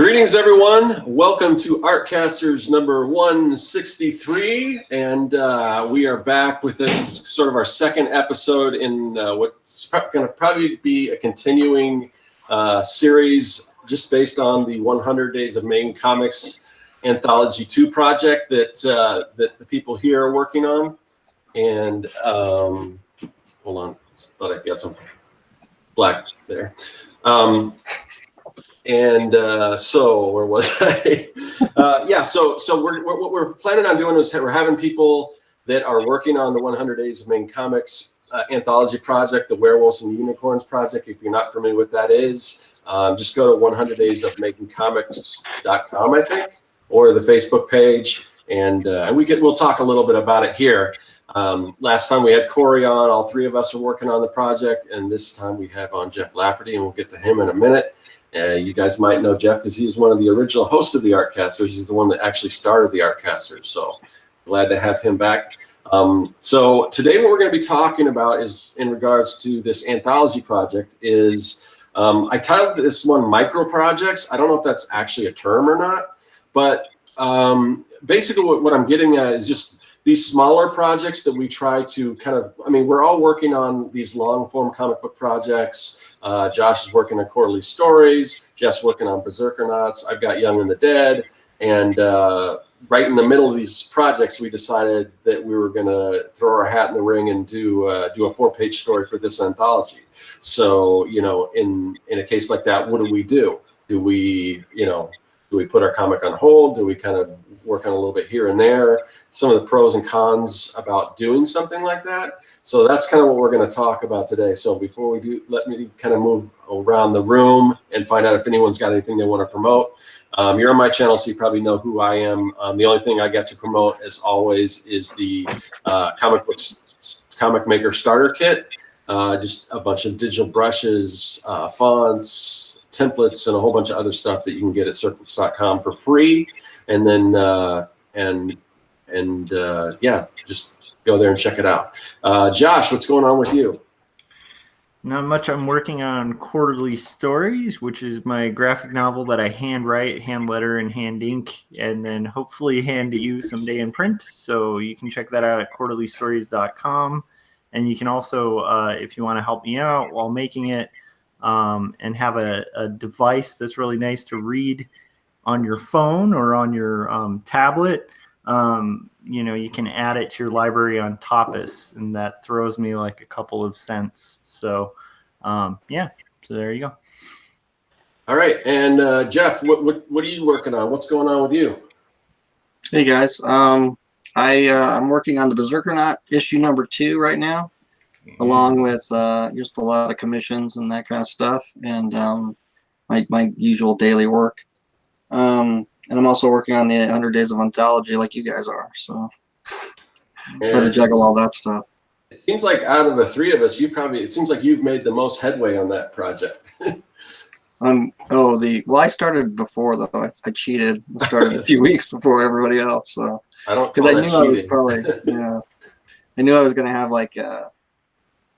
Greetings, everyone. Welcome to Artcasters number 163, and we are back with this sort of our second episode in what's going to probably be a continuing series just based on the 100 Days of Making Comics Anthology 2 project that the people here are working on. And hold on, thought I got some black there. So where was I? So what we're planning on doing is we're having people that are working on the 100 Days of Making Comics anthology project, the Werewolves and Unicorns project. If you're not familiar with that is, just go to 100daysofmakingcomics.com, I think, or the Facebook page, and we'll talk a little bit about it here. Last time we had Corey on, all three of us are working on the project, and this time we have on Jeff Lafferty, and we'll get to him in a minute. You guys might know Jeff because he's one of the original hosts of the Artcasters. He's the one that actually started the Artcasters, so glad to have him back. So today what we're going to be talking about is in regards to this anthology project is I titled this one Micro Projects. I don't know if that's actually a term or not, but basically what I'm getting at is just these smaller projects that we try to kind of, I mean, we're all working on these long form comic book projects. Josh is working on quarterly stories. Jeff's working on Berserkernauts. I've got Young and the Dead. And right in the middle of these projects, we decided that we were going to throw our hat in the ring and do a 4-page story for this anthology. So, you know, in a case like that, what do we do? Do we put our comic on hold? Do we kind of work on a little bit here and there? Some of the pros and cons about doing something like that. So that's kind of what we're going to talk about today. So before we do, let me kind of move around the room and find out if anyone's got anything they want to promote. You're on my channel, so you probably know who I am. The only thing I get to promote, as always, is the Comic Maker Starter Kit. Just a bunch of digital brushes, fonts, templates, and a whole bunch of other stuff that you can get at Serkworks.com for free. And then yeah, just go there and check it out. Josh, what's going on with you? Not much. I'm working on Quarterly Stories, which is my graphic novel that I hand write, hand letter, and hand ink, and then hopefully hand to you someday in print. So you can check that out at quarterlystories.com. And you can also, if you want to help me out while making it, and have a device that's really nice to read on your phone or on your tablet, you can add it to your library on Tapas, and that throws me like a couple of cents. So, yeah, so there you go. All right, and Jeff, what are you working on? What's going on with you? Hey guys, I'm working on the Berserkernaut issue number 2 right now, along with just a lot of commissions and that kind of stuff, and my usual daily work. And I'm also working on the 100 Days of Anthology like you guys are, so try to juggle all that stuff. It seems like out of the three of us, it seems like you've made the most headway on that project. Well, I started before though. I cheated. I started a few weeks before everybody else, so because I knew I was probably, I knew I was gonna have like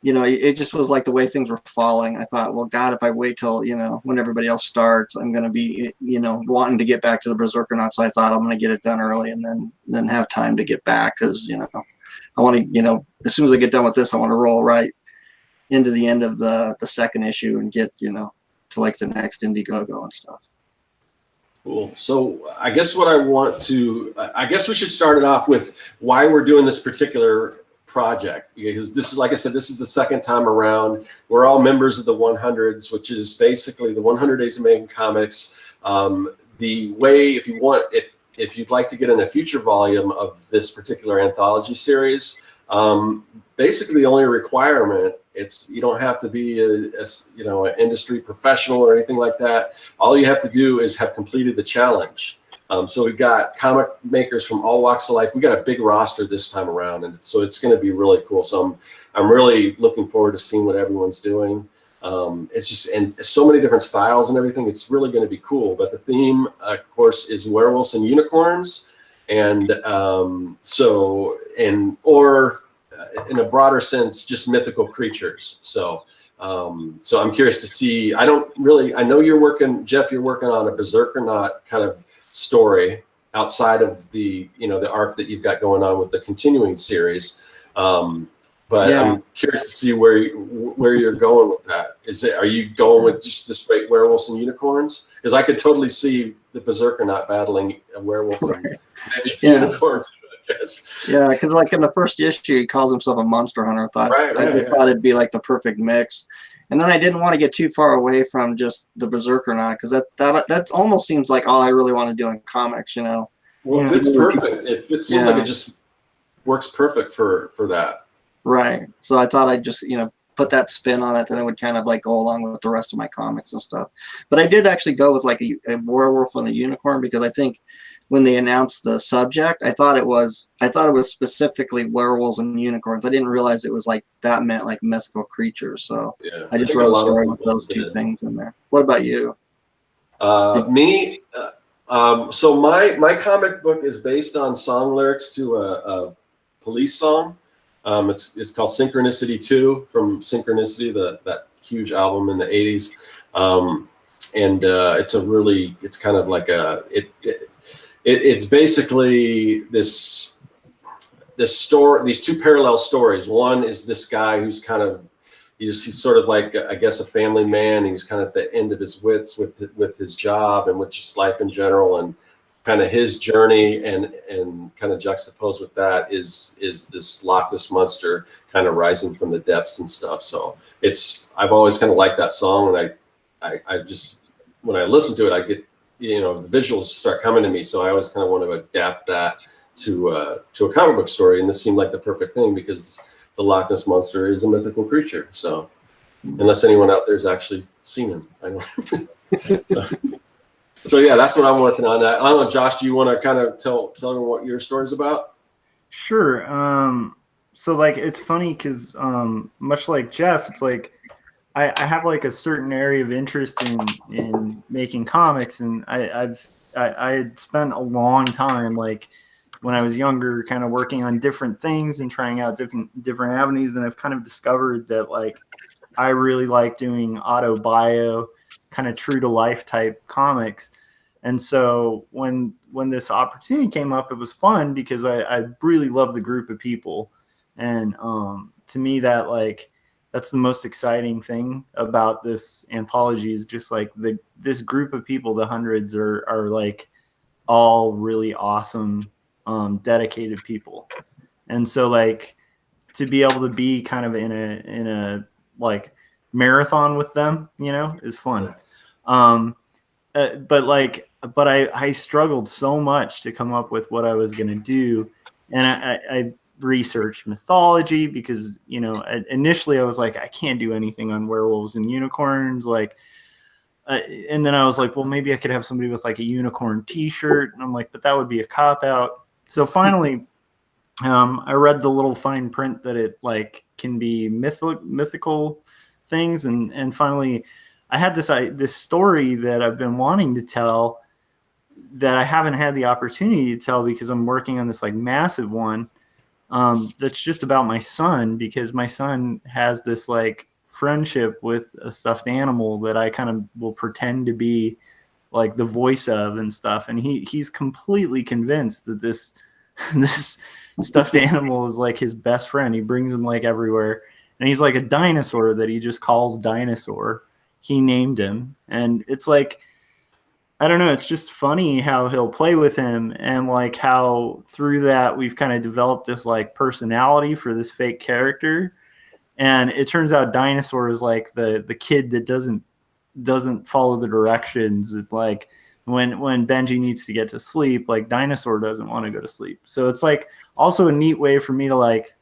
it just was like the way things were falling. I thought, well, God, if I wait till, when everybody else starts, I'm going to be, wanting to get back to the Berserkernauts. So I thought I'm going to get it done early and then have time to get back. Cause, I want to, as soon as I get done with this, I want to roll right into the end of the second issue and get, to like the next Indiegogo and stuff. Cool. So I guess I guess we should start it off with why we're doing this particular project, because this is, like I said, this is the second time around. We're all members of the 100s, which is basically the 100 Days of Making Comics. The way, if you'd like to get in a future volume of this particular anthology series, basically the only requirement, you don't have to be an industry professional or anything like that. All you have to do is have completed the challenge. So we've got comic makers from all walks of life. We got a big roster this time around, and so it's going to be really cool. So I'm really looking forward to seeing what everyone's doing. It's just, and so many different styles and everything. It's really going to be cool. But the theme, of course, is werewolves and unicorns, and or in a broader sense, just mythical creatures. So So I'm curious to see. I know you're working, Jeff. You're working on a Berserkernaut kind of story outside of the the arc that you've got going on with the continuing series. But yeah. I'm curious to see where you're going with that. Are you going with just the straight werewolves and unicorns? Because I could totally see the Berserkernaut battling a werewolf and maybe unicorns. Yes. Yeah, because like in the first issue, he calls himself a monster hunter. I thought it'd be like the perfect mix, and then I didn't want to get too far away from just the Berserkernaut because that almost seems like all I really want to do in comics. Well, if it's perfect, it seems like it just works perfect for that. Right. So I thought I'd just put that spin on it, and it would kind of like go along with the rest of my comics and stuff. But I did actually go with like a werewolf and a unicorn because I think when they announced the subject, I thought it was specifically werewolves and unicorns. I didn't realize it was like that meant like mythical creatures. So I just wrote a story with those two things in there. What about you? Me, so my comic book is based on song lyrics to a Police song. It's called Synchronicity 2 from Synchronicity, that huge album in the 80s. And it's kind of like it's basically this story, these two parallel stories. One is this guy who's kind of, he's sort of like, I guess, a family man. He's kind of at the end of his wits with his job and with just life in general, and kind of his journey, and kind of juxtaposed with that is this Loch Ness monster kind of rising from the depths and stuff. So I've always kind of liked that song, and I just, when I listen to it, I get, the visuals start coming to me. So I always kind of want to adapt that to a comic book story, and this seemed like the perfect thing because the Loch Ness monster is a mythical creature. So unless anyone out there's actually seen him, I don't. So yeah, that's what I'm working on. I don't know, Josh, do you want to kind of tell them what your story's about? Sure. So like, it's funny because much like Jeff, it's like I have like a certain area of interest in making comics, and I had spent a long time, like when I was younger, kind of working on different things and trying out different avenues, and I've kind of discovered that like I really like doing auto-bio, kind of true to life type comics. And so when this opportunity came up, it was fun because I really love the group of people. And to me, that's the most exciting thing about this anthology is just like this group of people, the hundreds are like all really awesome, dedicated people. And so like to be able to be kind of in a like marathon with them, is fun. But I struggled so much to come up with what I was going to do. And I researched mythology because, initially I was like, I can't do anything on werewolves and unicorns. And then I was like, well, maybe I could have somebody with like a unicorn t-shirt. And I'm like, but that would be a cop out. So finally, I read the little fine print that it like can be mythical things. And finally I had this story that I've been wanting to tell that I haven't had the opportunity to tell because I'm working on this like massive one. That's just about my son, because my son has this like friendship with a stuffed animal that I kind of will pretend to be like the voice of and stuff. And he's completely convinced that this stuffed animal is like his best friend. He brings him like everywhere. And he's like a dinosaur that he just calls Dinosaur. He named him. And it's like, I don't know, it's just funny how he'll play with him, and like how through that we've kind of developed this like personality for this fake character. And it turns out Dinosaur is like the kid that doesn't follow the directions. Like when Benji needs to get to sleep, like Dinosaur doesn't want to go to sleep. So it's like also a neat way for me to like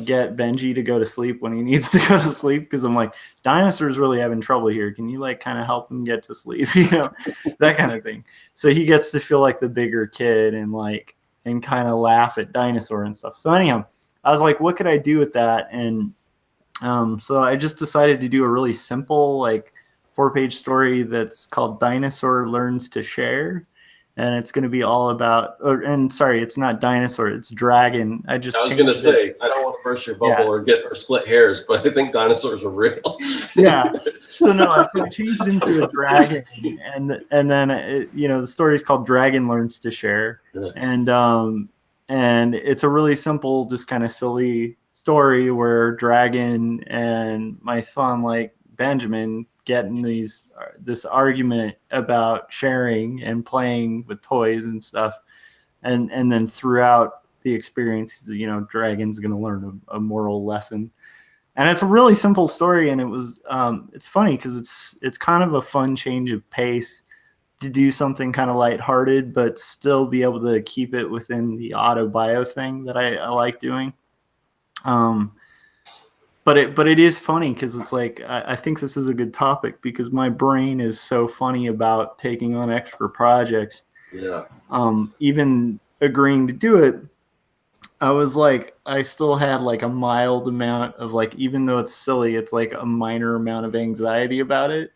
get Benji to go to sleep when he needs to go to sleep, because I'm like, Dinosaur's really having trouble here. Can you like kind of help him get to sleep? That kind of thing. So he gets to feel like the bigger kid and kind of laugh at Dinosaur and stuff. So anyhow, I was like, what could I do with that? And so I just decided to do a really simple like 4-page story that's called Dinosaur Learns to Share. and it's going to be all about. And sorry, it's not dinosaur; it's dragon. I was going to say I don't want to burst your bubble or split hairs, but I think dinosaurs are real. Yeah. So no, so I changed into a dragon, and then the story is called Dragon Learns to Share, and it's a really simple, just kind of silly story where Dragon and my son, like Benjamin, get in this argument about sharing and playing with toys and stuff, and then throughout the experience, Dragon's going to learn a moral lesson. And it's a really simple story, and it's funny because it's kind of a fun change of pace to do something kind of lighthearted, but still be able to keep it within the auto-bio thing that I like doing. But it is funny because it's like I think this is a good topic because my brain is so funny about taking on extra projects. Yeah. Even agreeing to do it, I was like, I still had like a mild amount of like, even though it's silly, it's like a minor amount of anxiety about it.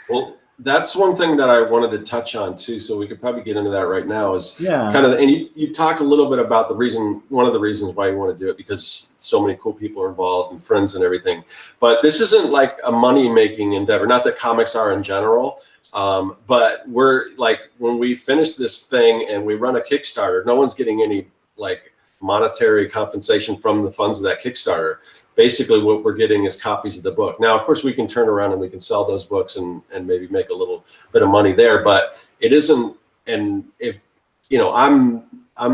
Well, that's one thing that I wanted to touch on too. So we could probably get into that right now is kind of, and you talked a little bit about one of the reasons why you want to do it, because so many cool people are involved and friends and everything, but this isn't like a money making endeavor. Not that comics are in general. But we're like, when we finish this thing and we run a Kickstarter, no one's getting any like monetary compensation from the funds of that Kickstarter. Basically what we're getting is copies of the book. Now, of course, we can turn around and we can sell those books and maybe make a little bit of money there, but it isn't. And if, I'm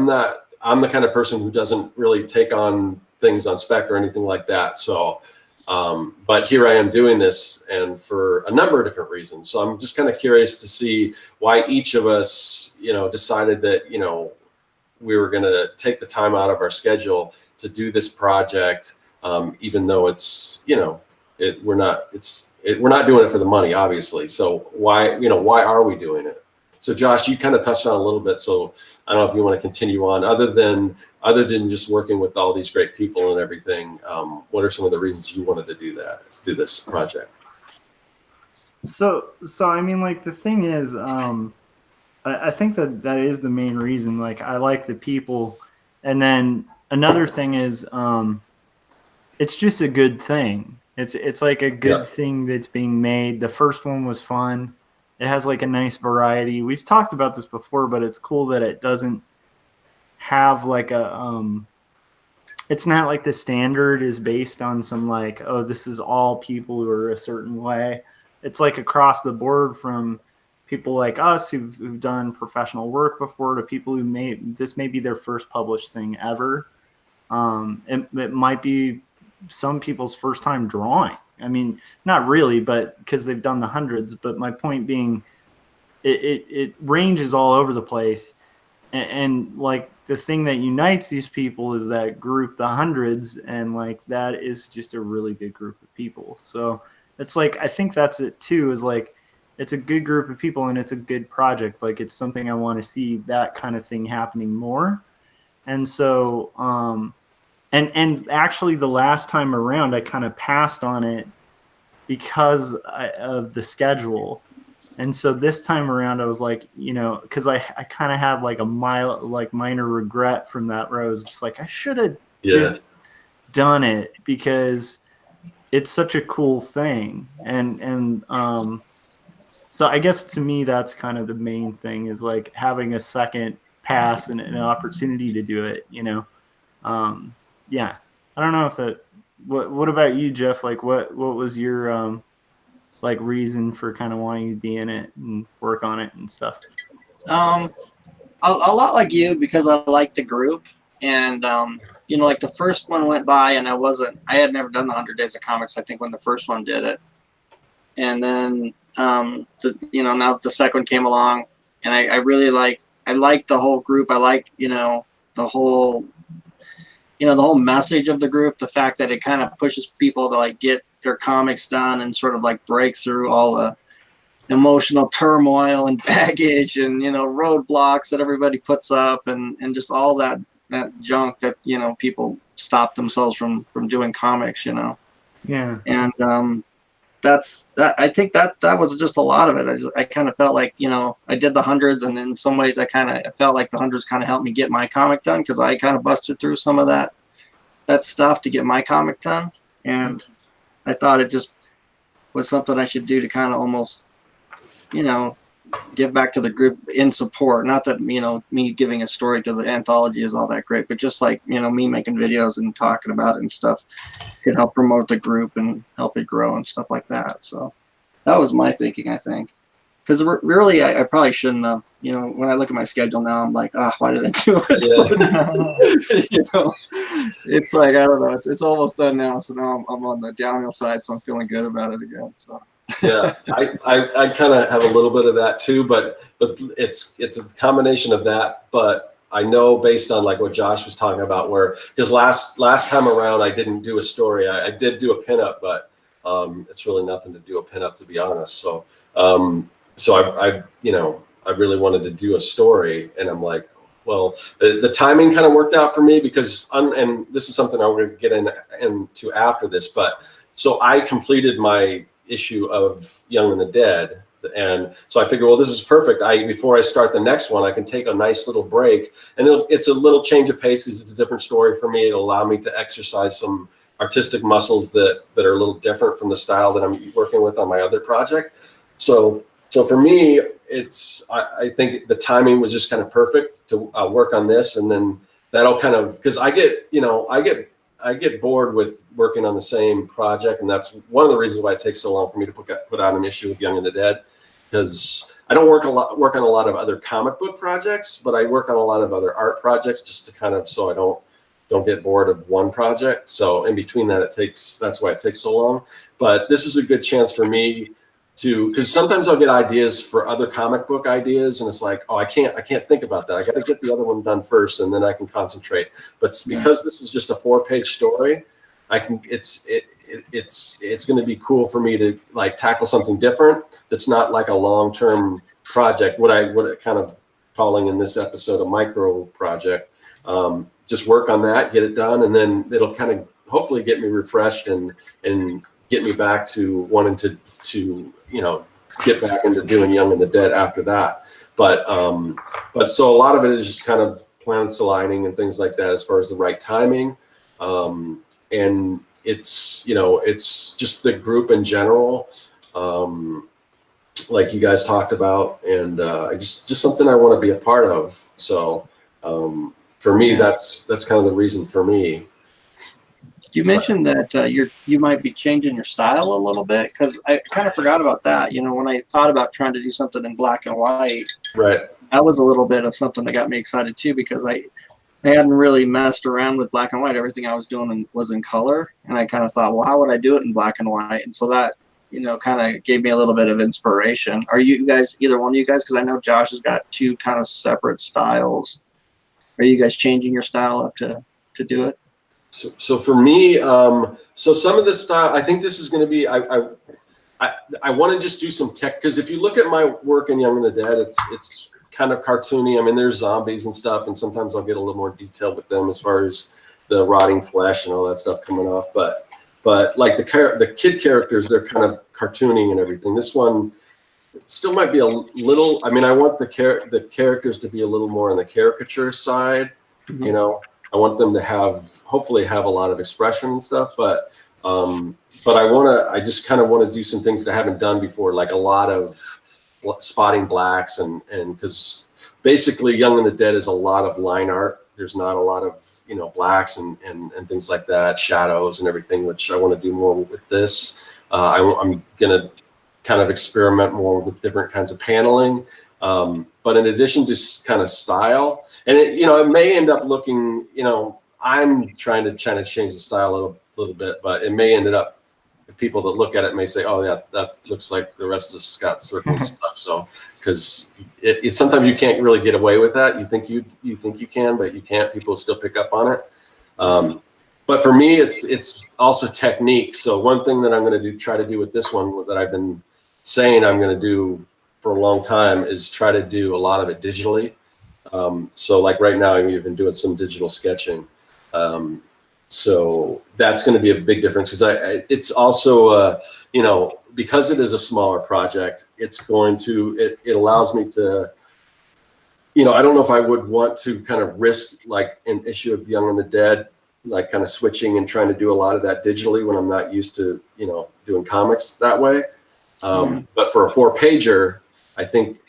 the kind of person who doesn't really take on things on spec or anything like that. So, but here I am doing this, and for a number of different reasons. So I'm just kind of curious to see why each of us, decided that, we were going to take the time out of our schedule to do this project, even though it's, we're not doing it for the money, obviously. So why are we doing it? So Josh, you kind of touched on a little bit. So I don't know if you want to continue on, other than just working with all these great people and everything. What are some of the reasons you wanted to do this project? So I mean, like, the thing is, I think that is the main reason. Like, I like the people, and then another thing is, it's just a good thing. It's like a good thing that's being made. The first one was fun. It has like a nice variety. We've talked about this before, but it's cool that it doesn't have like it's not like the standard is based on some like, oh, this is all people who are a certain way. It's like across the board, from people like us who've done professional work before to people who this may be their first published thing ever. It might be some people's first time drawing. I mean, not really, but because they've done the hundreds. But my point being, it ranges all over the place. And like, the thing that unites these people is that group, the hundreds, and like, that is just a really good group of people. So it's like, I think that's it too, is like, it's a good group of people and it's a good project. Like, it's something I want to see that kind of thing happening more. And so, and actually the last time around, I kind of passed on it because of the schedule. And so this time around, I was like, because I kind of had like a minor regret from that, where I was just like, I should have just done it, because it's such a cool thing. And so I guess to me, that's kind of the main thing, is like having a second pass and an opportunity to do it, I don't know if that, what about you, Jeff? Like, what was your, like, reason for kind of wanting to be in it and work on it and stuff? A lot like you, because I like the group, and like the first one went by and I had never done the 100 Days of Comics, I think, when the first one did it. And then now the second one came along, and I really liked the whole group. I like the whole message of the group, the fact that it kind of pushes people to like get their comics done and sort of like break through all the emotional turmoil and baggage and roadblocks that everybody puts up, and just all that junk that people stop themselves from doing comics. And I think that was just a lot of it. I kind of felt like, you know, I did the hundreds, and in some ways I felt like the hundreds kind of helped me get my comic done, because I kind of busted through some of that stuff to get my comic done, and I thought it just was something I should do to kind of almost, you know, give back to the group in support. Not that, you know, me giving a story to the anthology is all that great, but just like, you know, me making videos and talking about it and stuff could help promote the group and help it grow and stuff like that. So that was my thinking, I think. Because really, I probably shouldn't have. You know, when I look at my schedule now, I'm like, why did I do it? You know, it's like, I don't know. It's almost done now, so now I'm on the downhill side, so I'm feeling good about it again. So. Yeah, I kind of have a little bit of that too, but it's a combination of that. But I know, based on like what Josh was talking about, because last time around I didn't do a story. I did do a pinup, but it's really nothing to do a pinup, to be honest. So I you know, I really wanted to do a story, and I'm like, well, the timing kind of worked out for me, because and this is something I'm going to get into after this, but so I completed my issue of Young and the Dead, and so I figured, well, this is perfect. Before I start the next one, I can take a nice little break, and it's a little change of pace because it's a different story for me. It'll allow me to exercise some artistic muscles that are a little different from the style that I'm working with on my other project. So for me, I think the timing was just kind of perfect to work on this, and then that'll kind of, because I get bored with working on the same project, and that's one of the reasons why it takes so long for me to put out an issue of Young and the Dead, because I don't work on a lot of other comic book projects, but I work on a lot of other art projects, just to kind of, so I don't get bored of one project. So in between that, that's why it takes so long. But this is a good chance for me because sometimes I'll get ideas for other comic book ideas, and it's like, I can't think about that. I got to get the other one done first, and then I can concentrate. But because this is just a 4-page story, it's going to be cool for me to like tackle something different that's not like a long-term project. What I kind of calling in this episode a micro project. Just work on that, get it done, and then it'll kind of hopefully get me refreshed and get me back to wanting to you know, get back into doing Young and the Dead after that. But so a lot of it is just kind of planets aligning and things like that as far as the right timing. And it's, you know, it's just the group in general, like you guys talked about, and just something I want to be a part of. So for me, that's kind of the reason for me. You mentioned that you might be changing your style a little bit, because I kind of forgot about that. You know, when I thought about trying to do something in black and white, right, that was a little bit of something that got me excited too, because I hadn't really messed around with black and white. Everything I was doing was in color, and I kind of thought, well, how would I do it in black and white? And so that, you know, kind of gave me a little bit of inspiration. Are you guys, either one of you guys, because I know Josh has got 2 kind of separate styles, are you guys changing your style up to do it? So for me, so some of this style, I think this is going to be, I want to just do some tech, because if you look at my work in Young and the Dead, it's kind of cartoony. I mean, there's zombies and stuff, and sometimes I'll get a little more detailed with them as far as the rotting flesh and all that stuff coming off. But like the kid characters, they're kind of cartoony and everything. This one still might be a little, I mean, I want the characters to be a little more on the caricature side, you know. I want them to hopefully have a lot of expression and stuff, but I just kind of want to do some things that I haven't done before, like a lot of spotting blacks, and because basically Young and the Dead is a lot of line art. There's not a lot of, you know, blacks and things like that, shadows and everything, which I want to do more with this. I'm going to kind of experiment more with different kinds of paneling. But in addition to kind of style, and it may end up looking, you know, I'm trying to change the style a little bit, but it may end up, people that look at it may say, oh yeah, that looks like the rest of Scott Serkworks stuff. So, because it sometimes you can't really get away with that. You think you can, but you can't. People still pick up on it. But for me, it's also technique. So one thing that I'm going to try to do with this one that I've been saying I'm going to do for a long time is try to do a lot of it digitally. So like right now, we've been doing some digital sketching. So that's going to be a big difference, because it's also, you know, because it is a smaller project, it allows me to, I don't know if I would want to kind of risk like an issue of Young and the Dead, like kind of switching and trying to do a lot of that digitally when I'm not used to, doing comics that way. But for a 4-pager, I think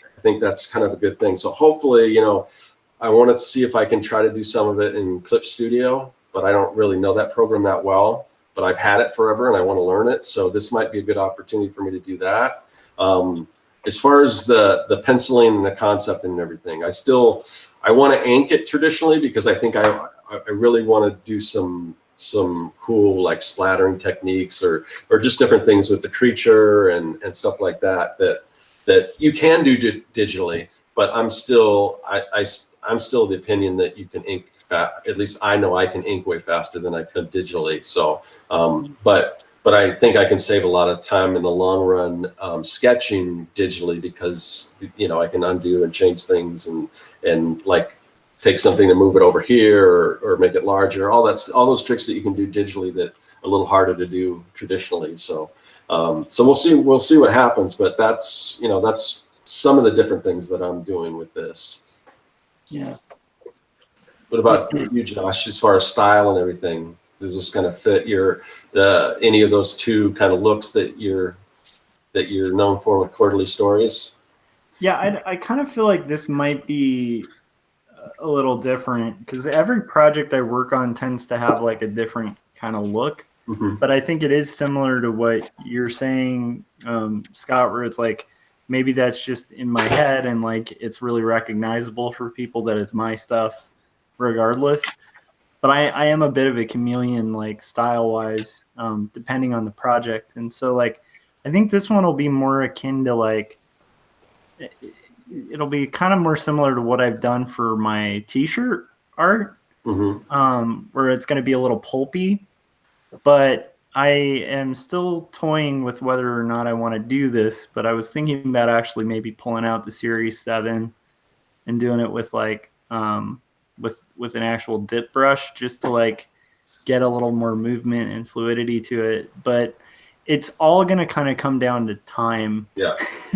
that's kind of a good thing. So hopefully, I want to see if I can try to do some of it in Clip Studio, but I don't really know that program that well. But I've had it forever and I want to learn it. So this might be a good opportunity for me to do that. As far as the penciling and the concept and everything, I want to ink it traditionally because I think I really want to do some cool like splattering techniques or just different things with the creature and stuff like that you can do digitally. But I'm still of the opinion that you can ink at least I know I can ink way faster than I could digitally. So, but I think I can save a lot of time in the long run sketching digitally because I can undo and change things and like take something and move it over here or make it larger. All those tricks that you can do digitally that are a little harder to do traditionally. So, so we'll see what happens. But that's that's some of the different things that I'm doing with this. Yeah. What about you, Josh, as far as style and everything? Does this kind of fit any of those two kind of looks that you're known for with quarterly stories? Yeah, I kind of feel like this might be a little different because every project I work on tends to have like a different kind of look. Mm-hmm. But I think it is similar to what you're saying, Scott, where it's like maybe that's just in my head and like it's really recognizable for people that it's my stuff regardless. But I am a bit of a chameleon, like style wise, depending on the project. And so like, I think this one will be more akin to like, it'll be kind of more similar to what I've done for my t-shirt art, where it's going to be a little pulpy, but I am still toying with whether or not I want to do this. But I was thinking about actually maybe pulling out the Series 7 and doing it with like, with an actual dip brush just to like get a little more movement and fluidity to it. But it's all going to kind of come down to time. Yeah.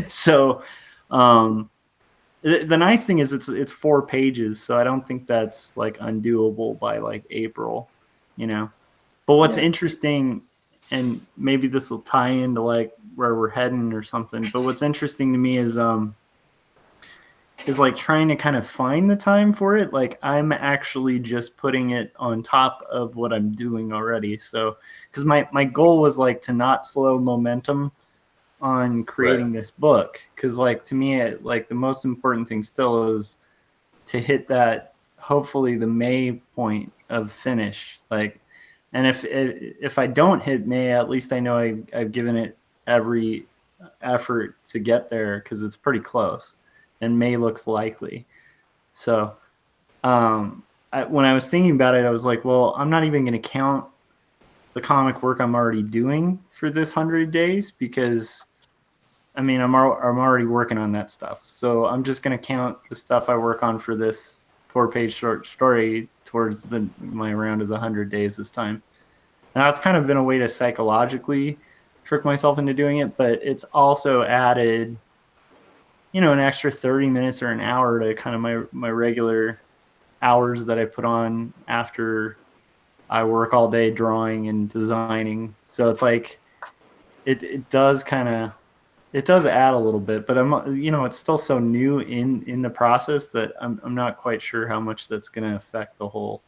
So the nice thing is it's 4 pages, so I don't think that's like undoable by like April, But what's interesting, and maybe this will tie into like where we're heading or something, but what's interesting to me is like trying to kind of find the time for it. Like I'm actually just putting it on top of what I'm doing already. So, because my goal was like to not slow momentum on creating this book. Because like to me, like the most important thing still is to hit that, hopefully the May point of finish. Like, and if I don't hit May, at least I know I've given it every effort to get there because it's pretty close. And May looks likely. So when I was thinking about it, I was like, well, I'm not even going to count the comic work I'm already doing for this 100 days because, I mean, I'm already working on that stuff. So I'm just going to count the stuff I work on for this 4-page short story towards my round of the 100 days this time. And that's kind of been a way to psychologically trick myself into doing it, but it's also added an extra 30 minutes or an hour to kind of my regular hours that I put on after I work all day drawing and designing. So it's like, it does add a little bit, but it's still so new in the process that I'm not quite sure how much that's going to affect the whole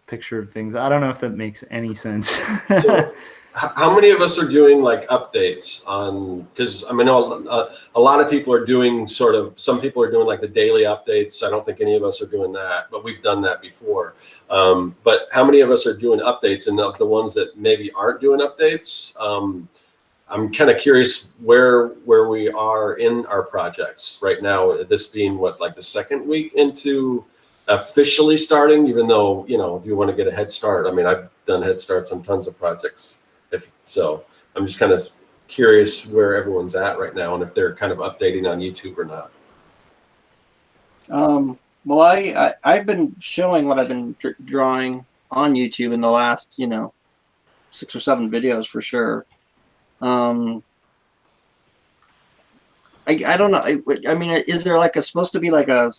picture of things. I don't know if that makes any sense. So, how many of us are doing like updates on, because I mean, a lot of people are doing some people are doing like the daily updates. I don't think any of us are doing that, but we've done that before. But how many of us are doing updates, and the ones that maybe aren't doing updates? I'm kind of curious where we are in our projects right now, this being like the 2nd week into officially starting, even though, if you want to get a head start, I mean, I've done head starts on tons of projects. So I'm just kind of curious where everyone's at right now and if they're kind of updating on YouTube or not. Well, I've been showing what I've been drawing on YouTube in the last, 6 or 7 videos for sure. I don't know. I mean, is there like supposed to be like a,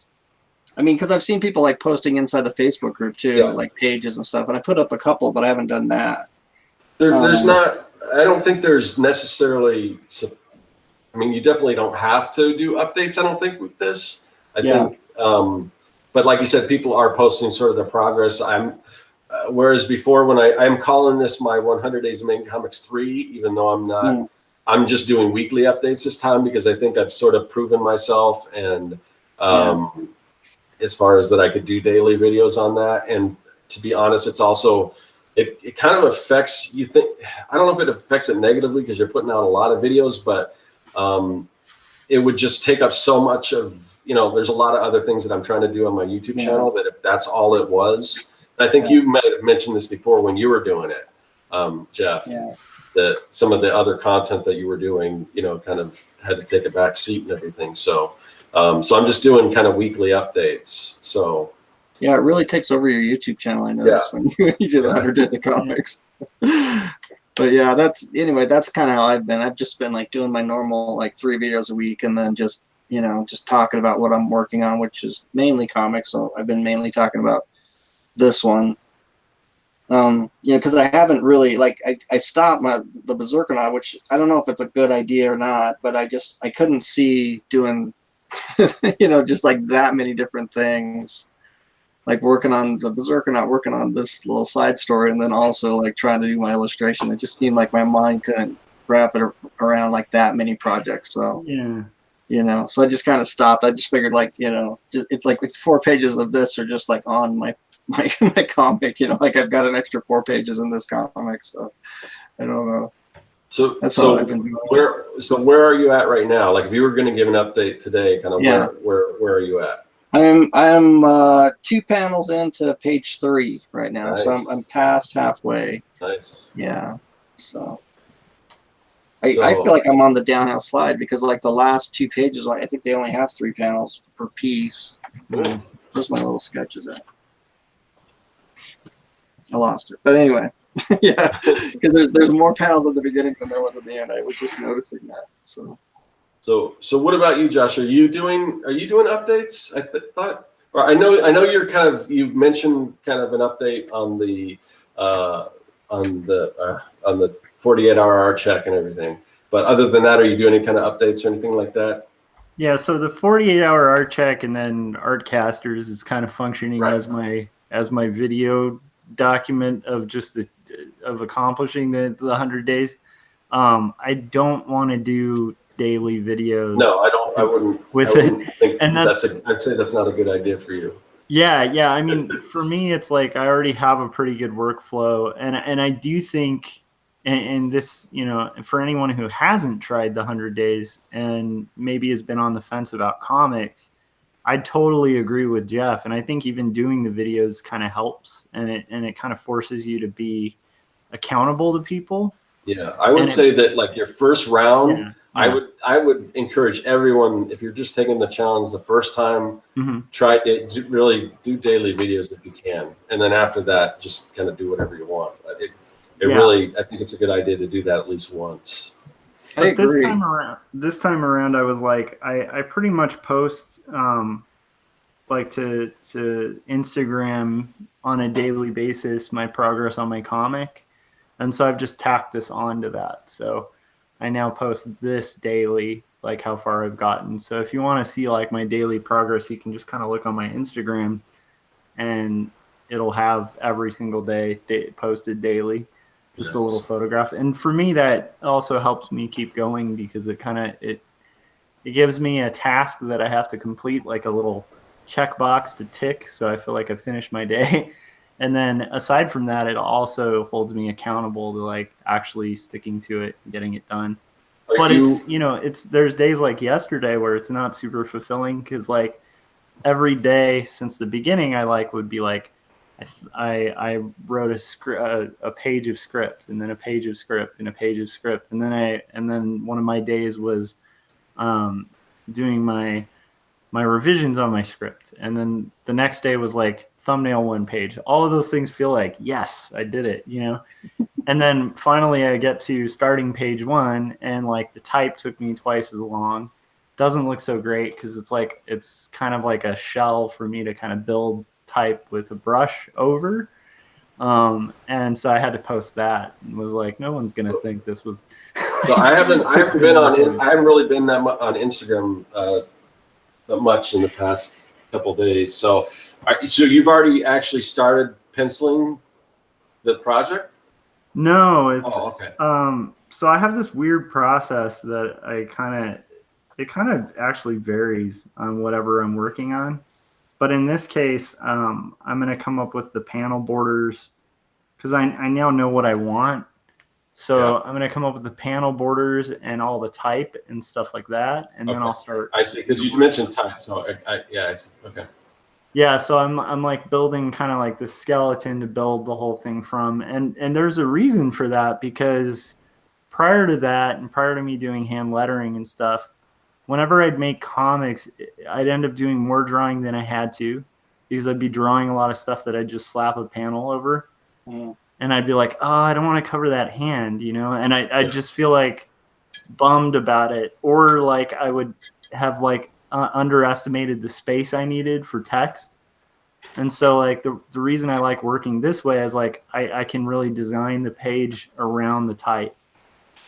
I mean, because I've seen people like posting inside the Facebook group too, Yeah. like pages and stuff, and I put up a couple, but I haven't done that. There's not, I don't think there's necessarily, I mean, you definitely don't have to do updates, I don't think, with this. I think, but like you said, people are posting sort of their progress. Whereas before, when I'm calling this my 100 Days of Making Comics 3, even though I'm not, I'm just doing weekly updates this time because I think I've sort of proven myself, and as far as that I could do daily videos on that. And to be honest, it's also, it kind of affects, you think, I don't know if it affects it negatively because you're putting out a lot of videos, but it would just take up so much of, you know, there's a lot of other things that I'm trying to do on my YouTube channel that if that's all it was, I think you might have mentioned this before when you were doing it, Jeff, that some of the other content that you were doing, you know, kind of had to take a back seat and everything. So, so I'm just doing kind of weekly updates. So yeah, it really takes over your YouTube channel, I notice, when you do the 100 Days of Comics. But yeah, that's kind of how I've been. I've just been like doing my normal like 3 videos a week, and then just, you know, just talking about what I'm working on, which is mainly comics. So I've been mainly talking about this one. You know, because I haven't really, like, I stopped the Berserkernaut, which I don't know if it's a good idea or not, but I couldn't see doing, you know, just like that many different things, like working on the Berserkernaut, working on this little side story, and then also like trying to do my illustration. It just seemed like my mind couldn't wrap it around like that many projects. So you know, so I just kind of stopped. I just figured, like, you know, it's like 4 pages of this are just like on my comic, you know, like I've got an extra 4 pages in this comic, so I don't know. So that's all I've been doing. Where are you at right now? Like, if you were going to give an update today, kind of where are you at? I'm 2 panels into page 3 right now, so I'm past halfway. Nice. Yeah. So I feel like I'm on the downhill slide because like the last 2 pages, like I think they only have 3 panels per piece. Where's my little sketches at? I lost it, but anyway, yeah, because there's more panels at the beginning than there was at the end. I was just noticing that. So what about you, Josh? Are you doing updates? I know you're kind of, you've mentioned kind of an update on the 48-hour art check and everything. But other than that, are you doing any kind of updates or anything like that? Yeah, so the 48-hour art check and then Artcasters is kind of functioning as my video document of just of accomplishing the 100 days. I don't want to do daily videos. No, I don't. I wouldn't think, and I'd say that's not a good idea for you. Yeah. I mean, for me, it's like I already have a pretty good workflow, and I do think, and this, you know, for anyone who hasn't tried the 100 days and maybe has been on the fence about comics, I totally agree with Jeff, and I think even doing the videos kind of helps, and it kind of forces you to be accountable to people. Yeah, I would say that like your first round, I would encourage everyone, if you're just taking the challenge the first time, try to really do daily videos if you can, and then after that, just kind of do whatever you want. Really, I think it's a good idea to do that at least once. But this time around, I was like, I pretty much post like to Instagram on a daily basis my progress on my comic, and so I've just tacked this on to that. So I now post this daily, like how far I've gotten. So if you want to see like my daily progress, you can just kind of look on my Instagram, and it'll have every single day posted daily. Just a little photograph. And for me, that also helps me keep going because it kind of, it gives me a task that I have to complete, like a little checkbox to tick. So I feel like I finished my day. And then aside from that, it also holds me accountable to like actually sticking to it and getting it done. But it's, you know, there's days like yesterday where it's not super fulfilling because like every day since the beginning, I like would be like, I wrote a page of script, and then a page of script, and a page of script, and then one of my days was doing my my revisions on my script. And then the next day was like thumbnail 1 page. All of those things feel like, yes, I did it, you know? And then finally I get to starting page 1 and like the type took me twice as long. Doesn't look so great because it's kind of like a shell for me to kind of build type with a brush over. And so I had to post that and was like, no one's gonna think this was. So I haven't really been that much on Instagram that much in the past couple of days. So you've already actually started penciling the project? No, it's okay. So I have this weird process that it kind of actually varies on whatever I'm working on. But in this case, I'm going to come up with the panel borders because I now know what I want. So I'm going to come up with the panel borders and all the type and stuff like that. And then I'll start. I see, because you mentioned type. So I see. Okay. Yeah, so I'm like building kind of like the skeleton to build the whole thing from. And there's a reason for that, because prior to that and prior to me doing hand lettering and stuff, whenever I'd make comics, I'd end up doing more drawing than I had to, because I'd be drawing a lot of stuff that I'd just slap a panel over. And I'd be like, oh, I don't want to cover that hand, you know? And I'd just feel like bummed about it. Or like I would have like underestimated the space I needed for text. And so like the reason I like working this way is like I can really design the page around the type.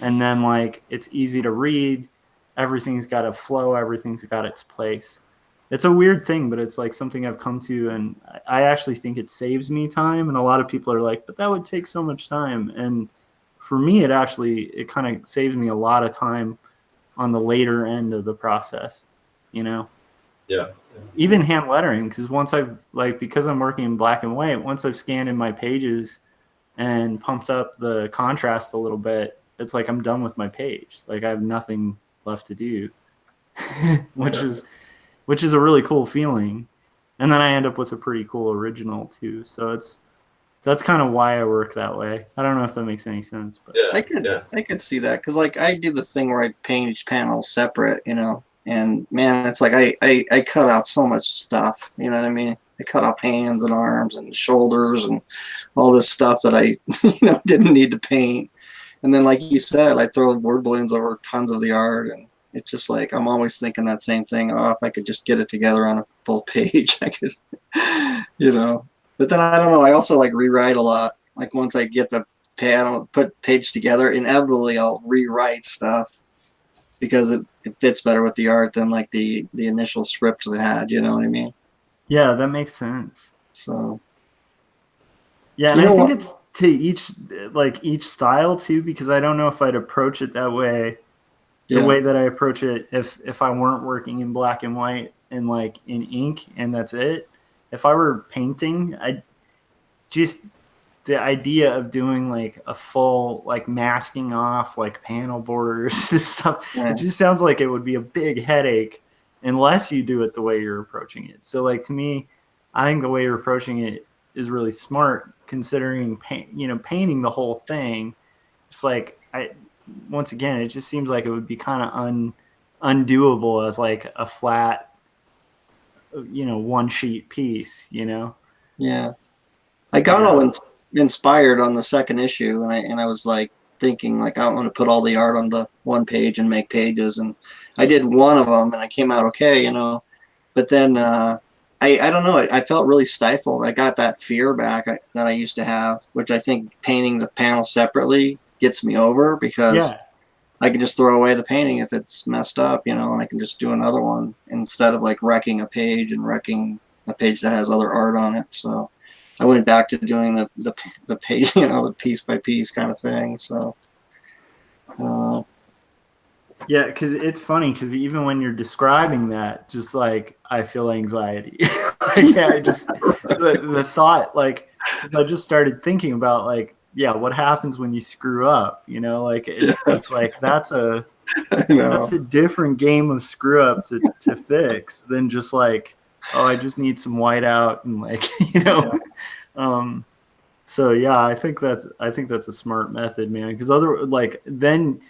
And then like it's easy to read. Everything's got a flow. Everything's got its place. It's a weird thing, but it's like something I've come to, and I actually think it saves me time. And a lot of people are like, but that would take so much time. And for me, it kind of saves me a lot of time on the later end of the process, you know? Yeah. Even hand lettering, because because I'm working in black and white, once I've scanned in my pages and pumped up the contrast a little bit, it's like I'm done with my page. Like I have nothing left to do, which is a really cool feeling. And then I end up with a pretty cool original too. So that's kind of why I work that way. I don't know if that makes any sense, but I could see that, because like I do the thing where I paint each panel separate, you know, and man, it's like I cut out so much stuff, you know what I mean? I cut off hands and arms and shoulders and all this stuff that I didn't need to paint. And then like you said, I throw word balloons over tons of the art, and it's just like I'm always thinking that same thing. Oh, if I could just get it together on a full page, I could, you know. But then I don't know. I also like rewrite a lot. Like once I get the panel page together, inevitably I'll rewrite stuff because it fits better with the art than like the initial script they had. You know what I mean? Yeah, that makes sense. So yeah, and I think it's to each style too, because I don't know if I'd approach it that way. The way that I approach it, if I weren't working in black and white and like in ink and that's it. If I were painting, the idea of doing like a full like masking off like panel borders and stuff, it just sounds like it would be a big headache unless you do it the way you're approaching it. So like to me, I think the way you're approaching it is really smart, considering painting the whole thing. It's like once again, it just seems like it would be kind of undoable as like a flat, one sheet piece, you know? Yeah. I got all inspired on the second issue, and I was like thinking like I want to put all the art on the one page and make pages, and I did one of them and I came out okay, you know. But then I don't know, I felt really stifled. I got that fear back that I used to have, which I think painting the panel separately gets me over, because I can just throw away the painting if it's messed up, you know, and I can just do another one instead of like wrecking a page that has other art on it. So I went back to doing the page, the piece by piece kind of thing. So yeah, because it's funny, because even when you're describing that, just like I feel anxiety. The thought, like I just started thinking about like, what happens when you screw up? You know, like it's like that's a different game of screw up to fix than just like, oh, I just need some white out and like, So yeah, I think that's a smart method, man. Because then,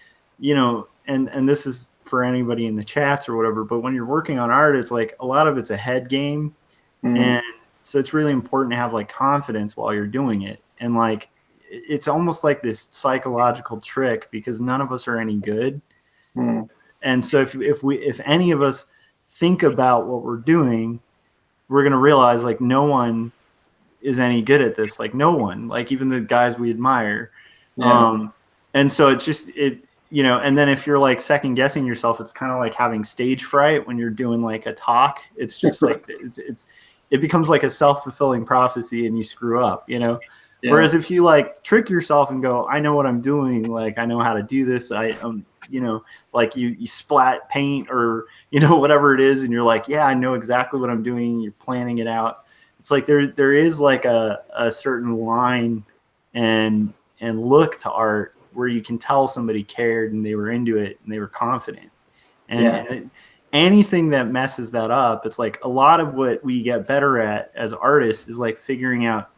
and this is for anybody in the chats or whatever, but when you're working on art, it's like a lot of it's a head game. And so it's really important to have like confidence while you're doing it. And like, it's almost like this psychological trick because none of us are any good. And so if any of us think about what we're doing, we're going to realize like no one is any good at this. Like no one, like even the guys we admire. And so it's just, you know, and then if you're like second guessing yourself, it's kind of like having stage fright when you're doing like a talk. It's just like, it becomes like a self-fulfilling prophecy and you screw up, you know? Whereas if you like trick yourself and go, I know what I'm doing. Like, I know how to do this. You know, like you splat paint or, you know, whatever it is. And you're like, yeah, I know exactly what I'm doing. You're planning it out. It's like, there is like a certain line and look to art where you can tell somebody cared and they were into it and they were confident. And anything that messes that up, it's like a lot of what we get better at as artists is like figuring out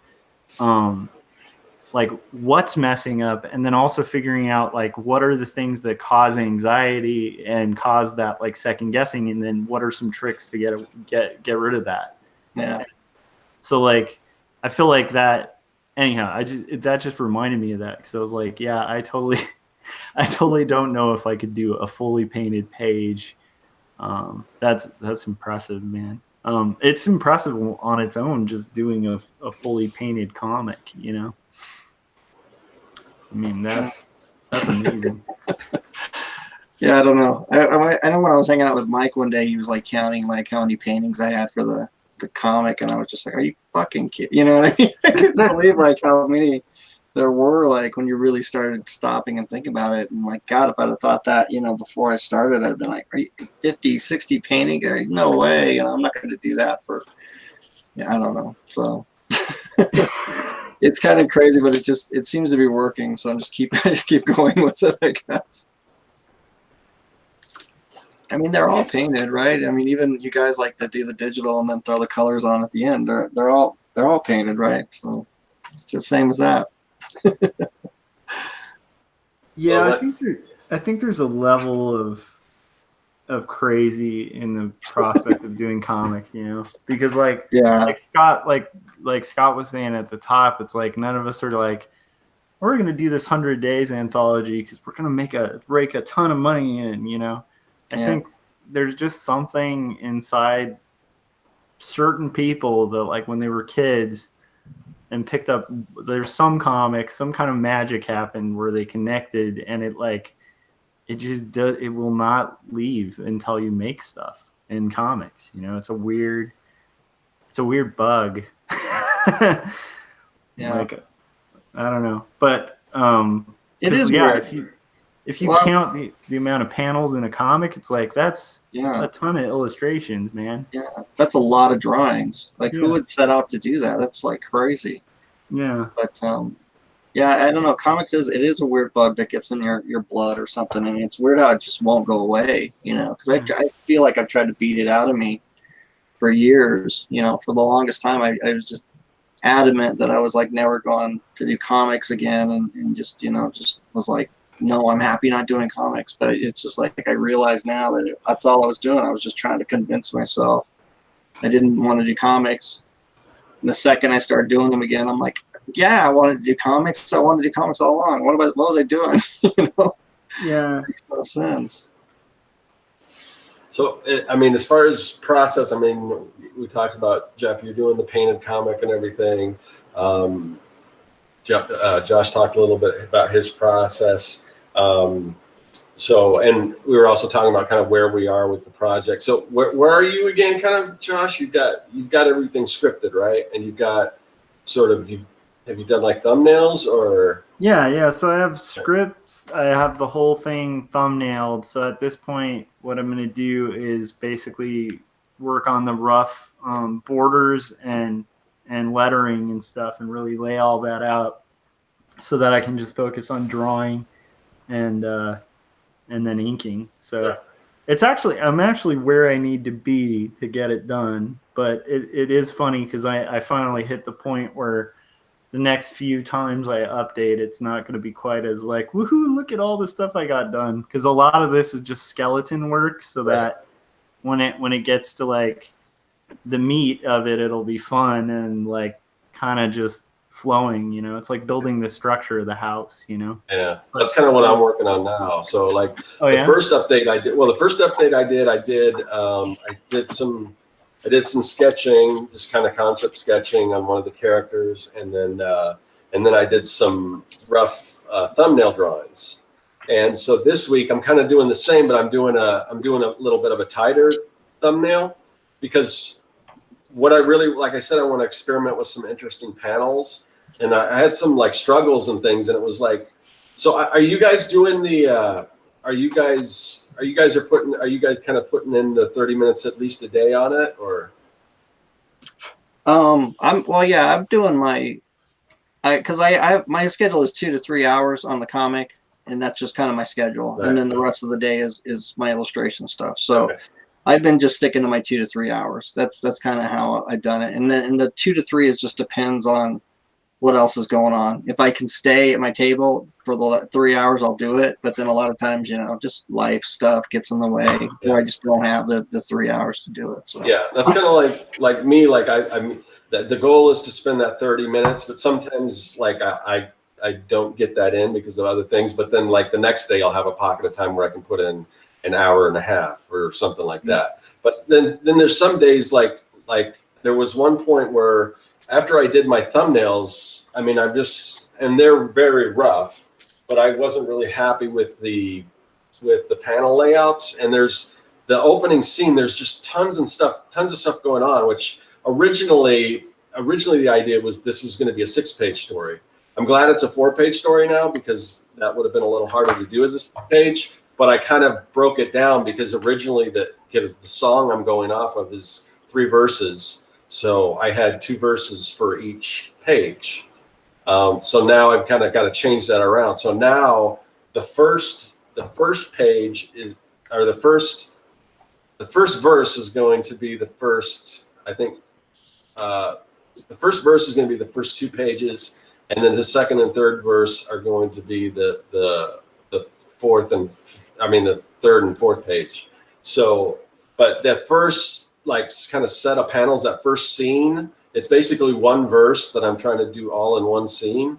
like what's messing up, and then also figuring out like what are the things that cause anxiety and cause that like second guessing, and then what are some tricks to get rid of that. So like I feel like that anyhow, that just reminded me of that, because I was like, yeah, I totally don't know if I could do a fully painted page. That's impressive, man. It's impressive on its own, just doing a fully painted comic, you know. I mean, that's amazing. Yeah, I don't know. I know when I was hanging out with Mike one day, he was like counting like how many paintings I had for the comic, and I was just like, "Are you fucking kidding?" You know what I mean? I couldn't believe like how many there were, like when you really started stopping and thinking about it. And like, God, if I'd have thought that, you know, before I started, I'd been like, are you 50, 60 painting? No way. You know, I'm not going to do that for. Yeah, I don't know. So. It's kind of crazy, but it seems to be working. So I just keep going with it, I guess. I mean, they're all painted, right? I mean, even you guys like that do the digital and then throw the colors on at the end. They're all painted, right? So it's the same as that. Yeah, well, I think there's a level of crazy in the prospect of doing comics, you know, because like Scott was saying at the top, it's like none of us are like, we're going to do this 100 days anthology because we're going to rake a ton of money in, you know. I think there's just something inside certain people that like when they were kids and picked up, there's some comics, some kind of magic happened where they connected, and it like, it just does. It will not leave until you make stuff in comics. You know, it's a weird bug. Like, I don't know, but it is weird. If you count the amount of panels in a comic, it's like that's a ton of illustrations, man. Yeah, that's a lot of drawings. Like, who would set out to do that? That's like crazy. Yeah, but yeah, I don't know. Comics it is a weird bug that gets in your blood or something, and it's weird how it just won't go away. You know, because I feel like I've tried to beat it out of me for years. You know, for the longest time, I was just adamant that I was like never going to do comics again, and just, you know, just was like, no, I'm happy not doing comics. But it's just like I realize now that that's all I was doing. I was just trying to convince myself I didn't want to do comics. And the second I started doing them again, I'm like, yeah, I wanted to do comics. I wanted to do comics all along. What was I doing? You know? Yeah, it makes no sense. So, I mean, as far as process, I mean, we talked about, Jeff, you're doing the painted comic and everything. Josh talked a little bit about his process. So, and we were also talking about kind of where we are with the project. So where are you again, kind of, Josh? You've got everything scripted, right? And you've got sort of, have you done like thumbnails or? Yeah. So I have scripts. I have the whole thing thumbnailed. So at this point, what I'm going to do is basically work on the rough borders and lettering and stuff, and really lay all that out so that I can just focus on drawing and then inking. So I'm actually where I need to be to get it done. But it is funny because I finally hit the point where the next few times I update, it's not going to be quite as like, woohoo, look at all the stuff I got done. Because a lot of this is just skeleton work, so that when it gets to like the meat of it, it'll be fun and like kind of just flowing, you know. It's like building the structure of the house, you know. Yeah, that's kind of what I'm working on now. So like first update I did, I did some sketching, just kind of concept sketching on one of the characters, and then I did some rough thumbnail drawings. And so this week I'm kind of doing the same, but I'm doing a little bit of a tighter thumbnail, because what I really, like I said, I want to experiment with some interesting panels, and I had some like struggles and things, and it was like, so are you guys doing the are you guys kind of putting in the 30 minutes at least a day on it, or? I'm doing my, because my schedule is 2 to 3 hours on the comic, and that's just kind of my schedule. Right. And then the rest of the day is my illustration stuff. So okay. I've been just sticking to my 2 to 3 hours. That's kind of how I've done it. And then the 2 to 3 just depends on what else is going on. If I can stay at my table for the 3 hours, I'll do it. But then a lot of times, you know, just life stuff gets in the way, or I just don't have the 3 hours to do it. So yeah, that's kind of like me. Like I mean, the goal is to spend that 30 minutes, but sometimes like I don't get that in because of other things. But then like the next day, I'll have a pocket of time where I can put in an hour and a half or something like that. But then there's some days like there was one point where after I did my thumbnails, I mean, and they're very rough, but I wasn't really happy with the panel layouts. And there's the opening scene, there's just tons of stuff going on, which originally the idea was this was going to be a 6-page story. I'm glad it's a 4-page story now, because that would have been a little harder to do as a 6-page, but I kind of broke it down because originally the song I'm going off of is 3 verses. So I had 2 verses for each page. So now I've kind of got to change that around. So now the first page is, or the first verse is going to be the first, I think, the first verse is going to be the first 2 pages. And then the second and third verse are going to be the third and fourth page. So, but that first, like, kind of set of panels, that first scene, it's basically one verse that I'm trying to do all in one scene.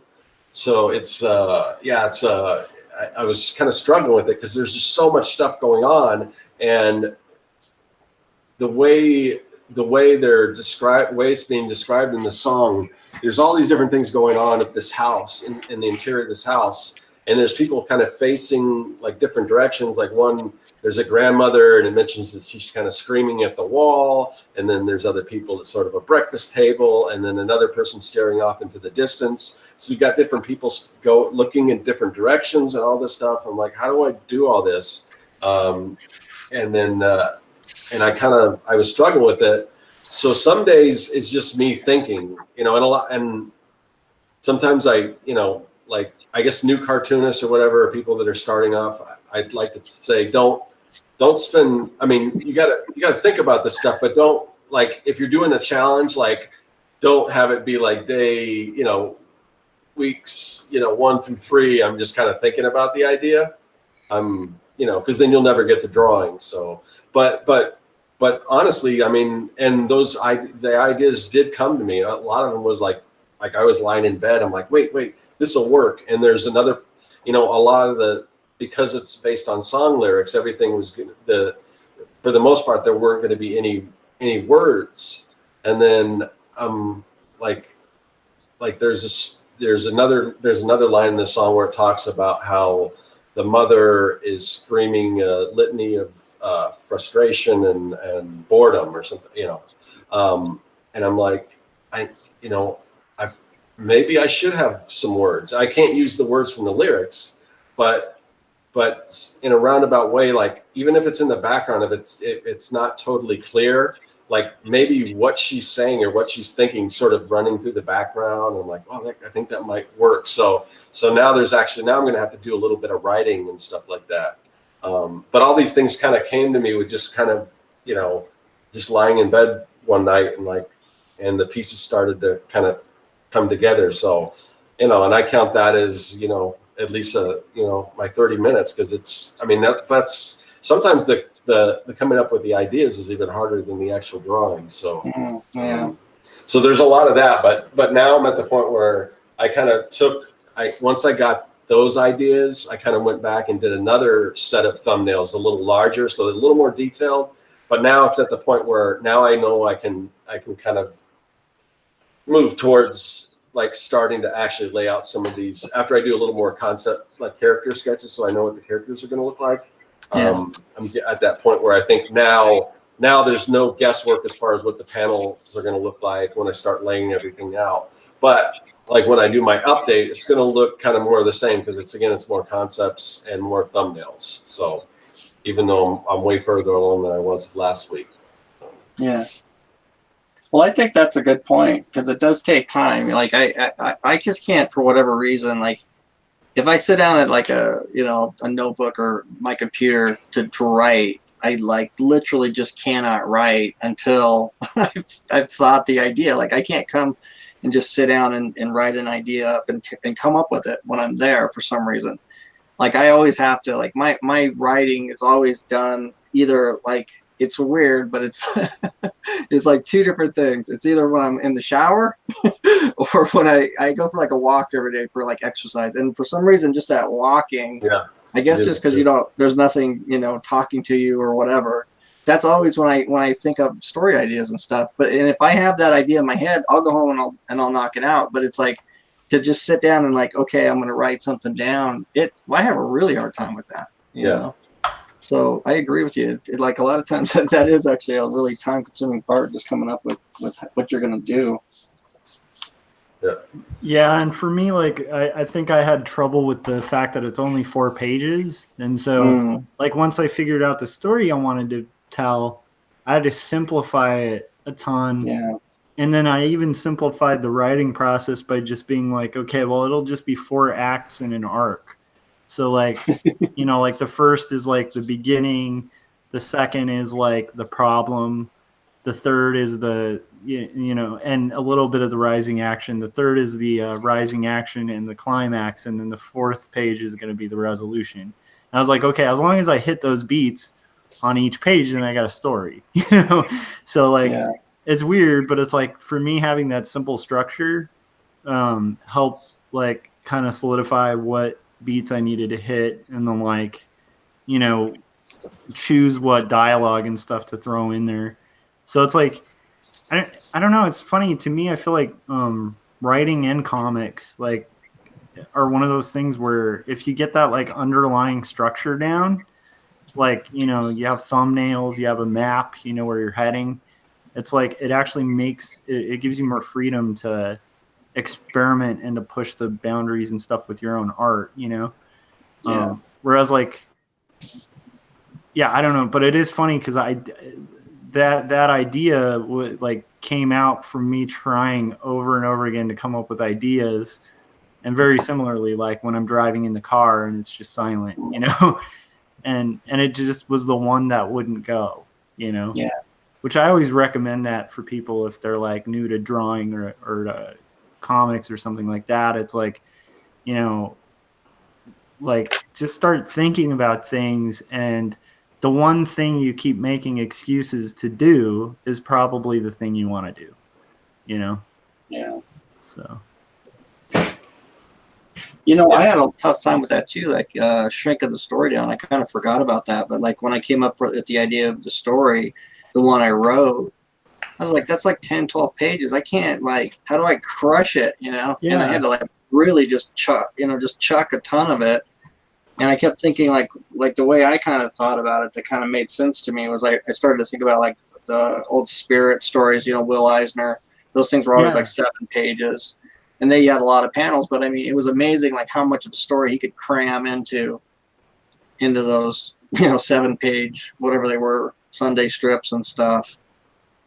So it's I was kind of struggling with it because there's just so much stuff going on, and the way it's being described in the song, there's all these different things going on at this house, in the interior of this house. And there's people kind of facing like different directions. Like there's a grandmother, and it mentions that she's kind of screaming at the wall. And then there's other people at sort of a breakfast table, and then another person staring off into the distance. So you've got different people looking in different directions and all this stuff. I'm like, how do I do all this? And I was struggling with it. So some days it's just me thinking, you know, and sometimes I guess new cartoonists or whatever, or people that are starting off, I'd like to say, don't spend, I mean, you gotta think about this stuff, but don't, like, if you're doing a challenge, like, don't have it be like day, weeks, 1 through 3, I'm just kind of thinking about the idea. Because then you'll never get to drawing. So, but honestly, I mean, and the ideas did come to me. A lot of them was like I was lying in bed. I'm like, wait, this will work. And there's another, a lot of because it's based on song lyrics, everything was good. For the most part, there weren't going to be any words. And then there's another line in the song where it talks about how the mother is screaming a litany of frustration and boredom or something, and I'm like, maybe I should have some words. I can't use the words from the lyrics, but in a roundabout way, like, even if it's in the background of it's not totally clear, like maybe what she's saying or what she's thinking sort of running through the background. I'm like, oh, I think that might work. So now I'm going to have to do a little bit of writing and stuff like that. But all these things kind of came to me with just kind of, just lying in bed one night, and the pieces started to kind of come together. So, and I count that as, at least my 30 minutes, because it's, I mean, that's sometimes the coming up with the ideas is even harder than the actual drawing. So, so there's a lot of that, but now I'm at the point where I kind of once I got those ideas, I kind of went back and did another set of thumbnails, a little larger, so a little more detailed. But now it's at the point where now I know I can kind of move towards like starting to actually lay out some of these after I do a little more concept, like character sketches, so I know what the characters are going to look like. I'm at that point where I think now there's no guesswork as far as what the panels are going to look like when I start laying everything out. But like when I do my update, it's going to look kind of more of the same, because it's more concepts and more thumbnails. So even though I'm way further along than I was last week. Yeah. Well, I think that's a good point, because it does take time. Like I just can't, for whatever reason, like if I sit down at like a notebook or my computer to write, I like literally just cannot write until I've thought the idea. Like I can't come and just sit down and write an idea up and come up with it when I'm there for some reason. Like I always have to, like my writing is always done either like, it's weird, but it's it's like two different things. It's either when I'm in the shower or when I go for like a walk every day for like exercise. And for some reason, just that walking, I guess just because there's nothing, talking to you or whatever. That's always when I think of story ideas and stuff. And if I have that idea in my head, I'll go home and I'll knock it out. But it's like to just sit down and like, okay, I'm going to write something down. I have a really hard time with that. You know? So I agree with you. Like a lot of times that is actually a really time-consuming part, just coming up with what you're going to do. Yeah, and for me, like I think I had trouble with the fact that it's only 4 pages, and so like once I figured out the story I wanted to tell, I had to simplify it a ton. Yeah. And then I even simplified the writing process by just being like, okay, well, it'll just be 4 acts in an arc. So like, like the first is like the beginning, the second is like the problem, the third is the, and a little bit of the rising action. The third is the rising action and the climax. And then the 4th page is going to be the resolution. And I was like, okay, as long as I hit those beats on each page, then I got a story, So like, it's weird, but it's like for me, having that simple structure helps like kind of solidify what beats I needed to hit, and then like, choose what dialogue and stuff to throw in there. So it's like, I don't know. It's funny to me. I feel like writing and comics like are one of those things where if you get that like underlying structure down, like, you have thumbnails, you have a map, where you're heading. It's like, it actually makes it gives you more freedom to experiment and to push the boundaries and stuff with your own art, whereas like, I don't know, but it is funny because that idea like came out from me trying over and over again to come up with ideas, and very similarly, like when I'm driving in the car and it's just silent, and it just was the one that wouldn't go, which I always recommend that for people if they're like new to drawing or comics or something like that. It's like, like just start thinking about things, and the one thing you keep making excuses to do is probably the thing you want to do, so I had a tough time with that too, like shrinking the story down. I kind of forgot about that, but like when I came up with the idea of the story, the one I wrote, I was like, that's like 10, 12 pages. I can't, like, how do I crush it, And I had to like really just chuck a ton of it. And I kept thinking like the way I kind of thought about it that kind of made sense to me was I started to think about like the old Spirit stories, Will Eisner. Those things were always like 7 pages. And they had a lot of panels, but I mean, it was amazing like how much of a story he could cram into those, 7-page, whatever they were, Sunday strips and stuff.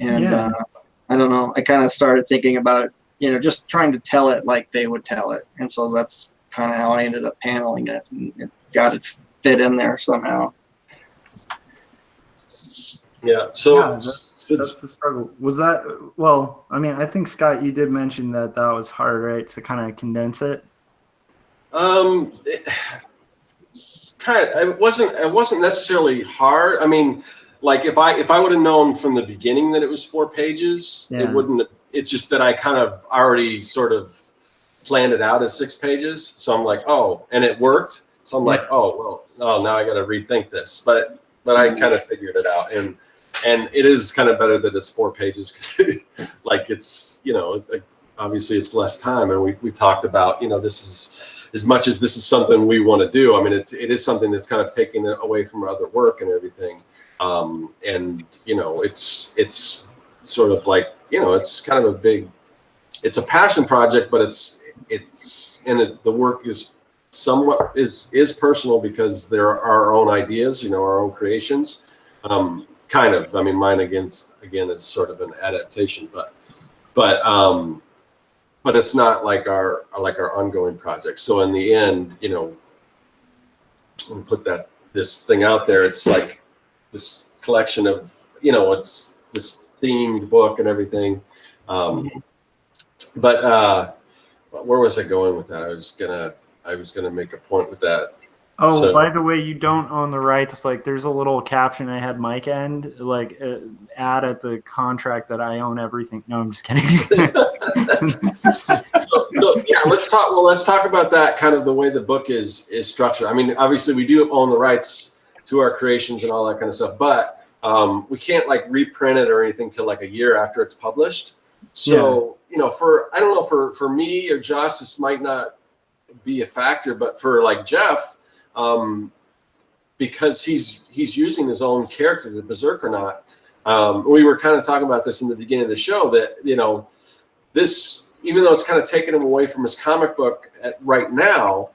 And I don't know, I kind of started thinking about, just trying to tell it like they would tell it. And so that's kind of how I ended up paneling it, and it got it fit in there somehow. Yeah. So That's the struggle. Was that, well, I mean, I think, Scott, you did mention that was hard, right? To kind of condense it. It wasn't necessarily hard. I mean, like if I would have known from the beginning that it was 4 pages, it wouldn't. It's just that I kind of already sort of planned it out as 6 pages. So I'm like, oh, and it worked. So I'm like, oh, well, now I got to rethink this. But I kind of figured it out, and it is kind of better that it's 4 pages because, like, it's, you know, obviously it's less time, and we talked about, you know, this is, as much as this is something we want to do, I mean, it is something that's kind of taking it away from our other work and everything. And, you know, it's sort of like, you know, it's kind of it's a passion project, but the work is somewhat is personal because there are our own ideas, you know, our own creations. Kind of, I mean, mine again is sort of an adaptation, but it's not like our ongoing project. So in the end, you know, when we put this thing out there, it's like this collection of, you know, it's this themed book and everything. But where was I going with that? I was gonna make a point with that. Oh, so, by the way, you don't own the rights. Like, there's a little caption I had Mike end, like, add at the contract that I own everything. No, I'm just kidding. so yeah, let's talk about that, kind of the way the book is structured. I mean, obviously we do own the rights to our creations and all that kind of stuff, but we can't like reprint it or anything till like a year after it's published. So, you know, I don't know, for me or Josh, this might not be a factor, but for like Jeff, because he's using his own character, the Berserkernaut. We were kind of talking about this in the beginning of the show, that, you know, this, even though it's kind of taken him away from his comic book right now.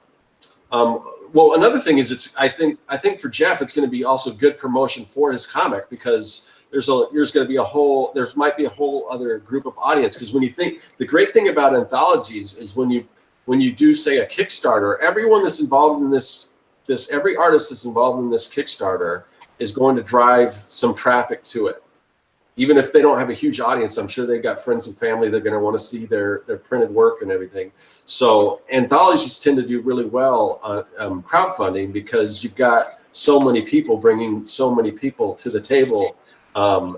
Well, another thing is, I think for Jeff, it's going to be also good promotion for his comic, because there might be a whole other group of audience. Because when you think, the great thing about anthologies is when you do, say, a Kickstarter, everyone that's involved in every artist that's involved in this Kickstarter is going to drive some traffic to it. Even if they don't have a huge audience, I'm sure they've got friends and family that are going to want to see their printed work and everything. So anthologies tend to do really well on crowdfunding, because you've got so many people bringing so many people to the table.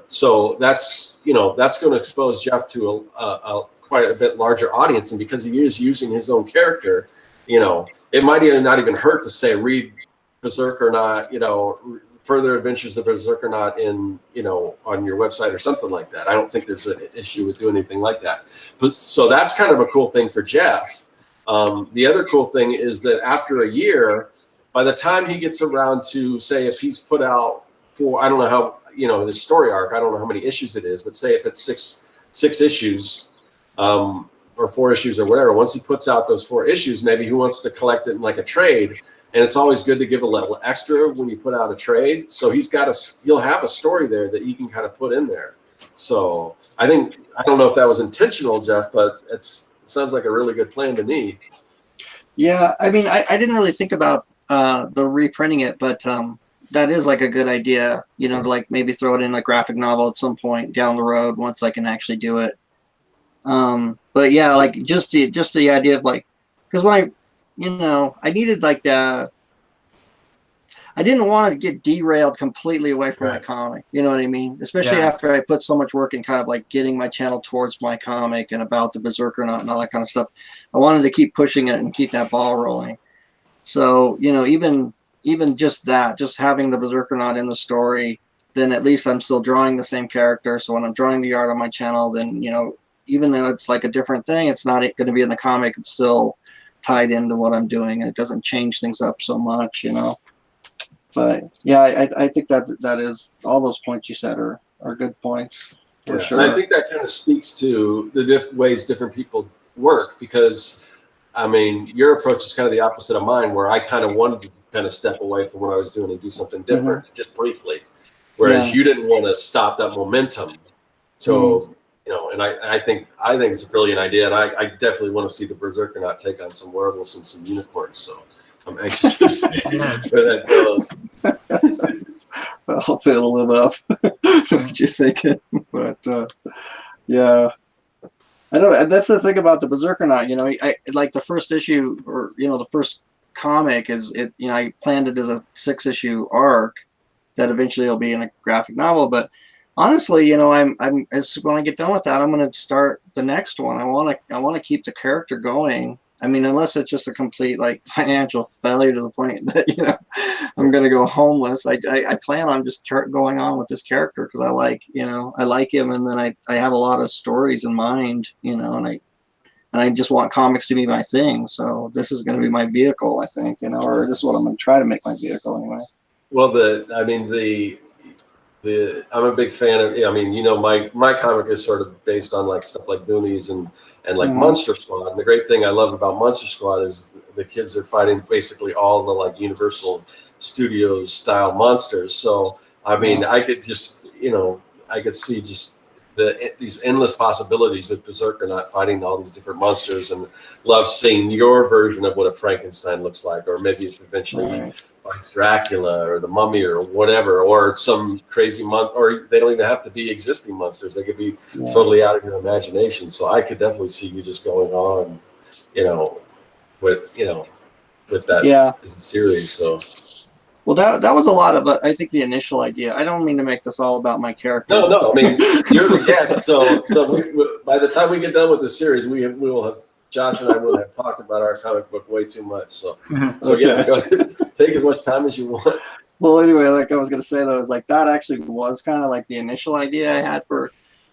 So that's going to expose Jeff to a quite a bit larger audience. And because he is using his own character, you know, it might not even hurt to say, read Berserkernaut, you know, Further Adventures of Berserkernaut in, you know, on your website or something like that. I don't think there's an issue with doing anything like that. But so that's kind of a cool thing for Jeff. The other cool thing is that after a year, by the time he gets around to, say, if he's put out I don't know how, you know, the story arc, I don't know how many issues it is, but say if it's six issues, or 4 issues or whatever, once he puts out those 4 issues, maybe he wants to collect it in like a trade. And it's always good to give a little extra when you put out a trade. So he'll have a story there that you can kind of put in there. So I don't know if that was intentional, Jeff, but it sounds like a really good plan to me. Yeah, I mean, I didn't really think about the reprinting it, but that is like a good idea, you know, to like maybe throw it in a graphic novel at some point down the road once I can actually do it. But yeah, like just the idea of like, because when I needed like I didn't want to get derailed completely away from my comic. You know what I mean? Especially after I put so much work in kind of like getting my channel towards my comic and about the Berserkernaut and all that kind of stuff. I wanted to keep pushing it and keep that ball rolling. So, you know, even just having the Berserkernaut in the story, then at least I'm still drawing the same character. So when I'm drawing the art on my channel, then, you know, even though it's like a different thing, it's not going to be in the comic. It's still tied into what I'm doing, and it doesn't change things up so much, you know. But yeah, I think that is, all those points you said are good points for sure. And I think that kind of speaks to the ways different people work, because I mean, your approach is kind of the opposite of mine, where I kind of wanted to kind of step away from what I was doing and do something different, just briefly, whereas you didn't want to stop that momentum. So you know, and I think it's a brilliant idea, and I definitely want to see the Berserkernaut take on some werewolves and some unicorns. So I'm anxious to see where that goes. Well, hopefully it'll live up. What you thinking? But yeah, I don't. That's the thing about the Berserkernaut. You know, I like the first issue, or the first comic is it. You know, I planned it as a 6-issue arc that eventually will be in a graphic novel. But honestly, you know, I'm as when I get done with that, I'm going to start the next one. I want to keep the character going. I mean, unless it's just a complete like financial failure to the point that I'm going to go homeless. I plan on just going on with this character because I like him, and then I have a lot of stories in mind, and I just want comics to be my thing. So this is going to be my vehicle, I think, or this is what I'm going to try to make my vehicle anyway. Well, I'm a big fan of. I mean, my comic is sort of based on like stuff like Goonies and like Monster Squad. And the great thing I love about Monster Squad is the kids are fighting basically all the like Universal Studios style monsters. So I mean, I could just I could see just these endless possibilities with Berserkernaut fighting all these different monsters, and love seeing your version of what a Frankenstein looks like, or maybe if eventually fights Dracula or the Mummy or whatever, or some crazy monster, or they don't even have to be existing monsters. They could be totally out of your imagination. So I could definitely see you just going on, with that as a series. So. Well, that was a lot of I think the initial idea. I don't mean to make this all about my character. No. I mean, you're the guest, so by the time we get done with the series, Josh and I will have talked about our comic book way too much. So yeah, go ahead. Take as much time as you want. Well, anyway, like I was gonna say though, is like that actually was kind of like the initial idea I had for,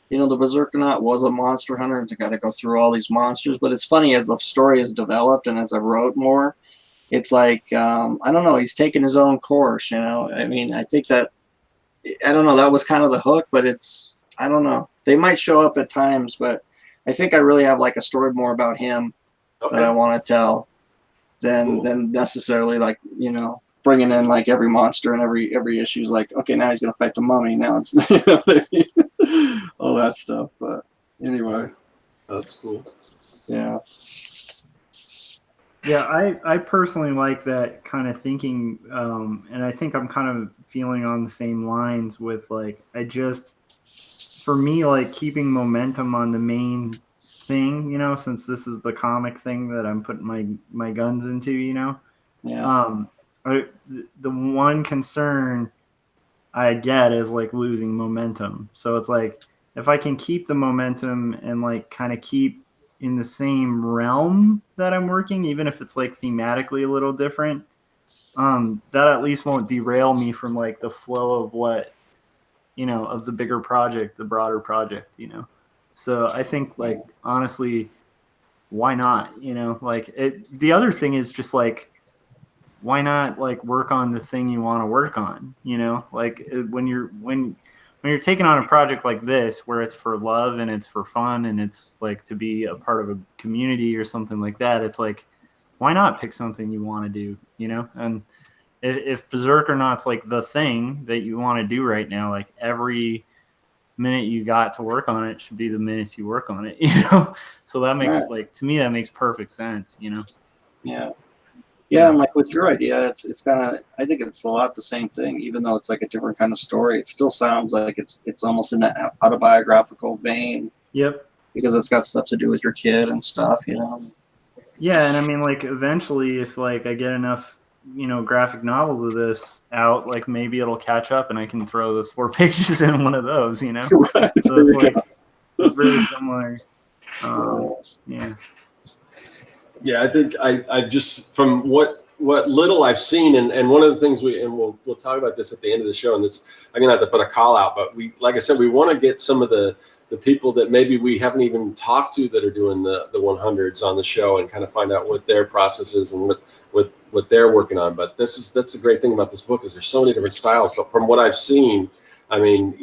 the Berserkernaut was a monster hunter and to got to go through all these monsters. But it's funny as the story has developed and as I wrote more. It's like, I don't know, he's taking his own course, I mean, I think that, I don't know, that was kind of the hook, but I don't know. They might show up at times, but I think I really have like a story more about him that I want to tell than necessarily like, bringing in like every monster and every issue is like, okay, now he's going to fight the mummy. Now it's, all that stuff. But anyway. That's cool. Yeah. Yeah, I personally like that kind of thinking, and I think I'm kind of feeling on the same lines with like for me, like keeping momentum on the main thing, since this is the comic thing that I'm putting my guns into, Yeah. The one concern I get is like losing momentum. So it's like if I can keep the momentum and like kind of keep in the same realm that I'm working, even if it's like thematically a little different, that at least won't derail me from like the flow of what, of the bigger project, the broader project, So I think like, honestly, why not, like the other thing is just like, why not like work on the thing you want to work on, like when you're taking on a project like this, where it's for love and it's for fun and it's like to be a part of a community or something like that, it's like, why not pick something you want to do, And if Berserkernaut's like the thing that you want to do right now, like every minute you got to work on it should be the minutes you work on it, So that makes like, to me, that makes perfect sense, Yeah. Yeah, and like with your idea, it's kind of, I think it's a lot the same thing, even though it's like a different kind of story. It still sounds like it's almost in that autobiographical vein. Yep. Because it's got stuff to do with your kid and stuff, Yeah, and I mean, like eventually, if like I get enough, graphic novels of this out, like maybe it'll catch up, and I can throw those 4 pages in one of those, Right. So it's like it's very similar. Yeah. Yeah, I think I just, from what little I've seen, and one of the things we'll talk about this at the end of the show, and this I'm gonna have to put a call out, but like I said, we want to get some of the people that maybe we haven't even talked to that are doing the 100s on the show and kind of find out what their process is and what they're working on. But that's the great thing about this book is there's so many different styles. But from what I've seen, I mean,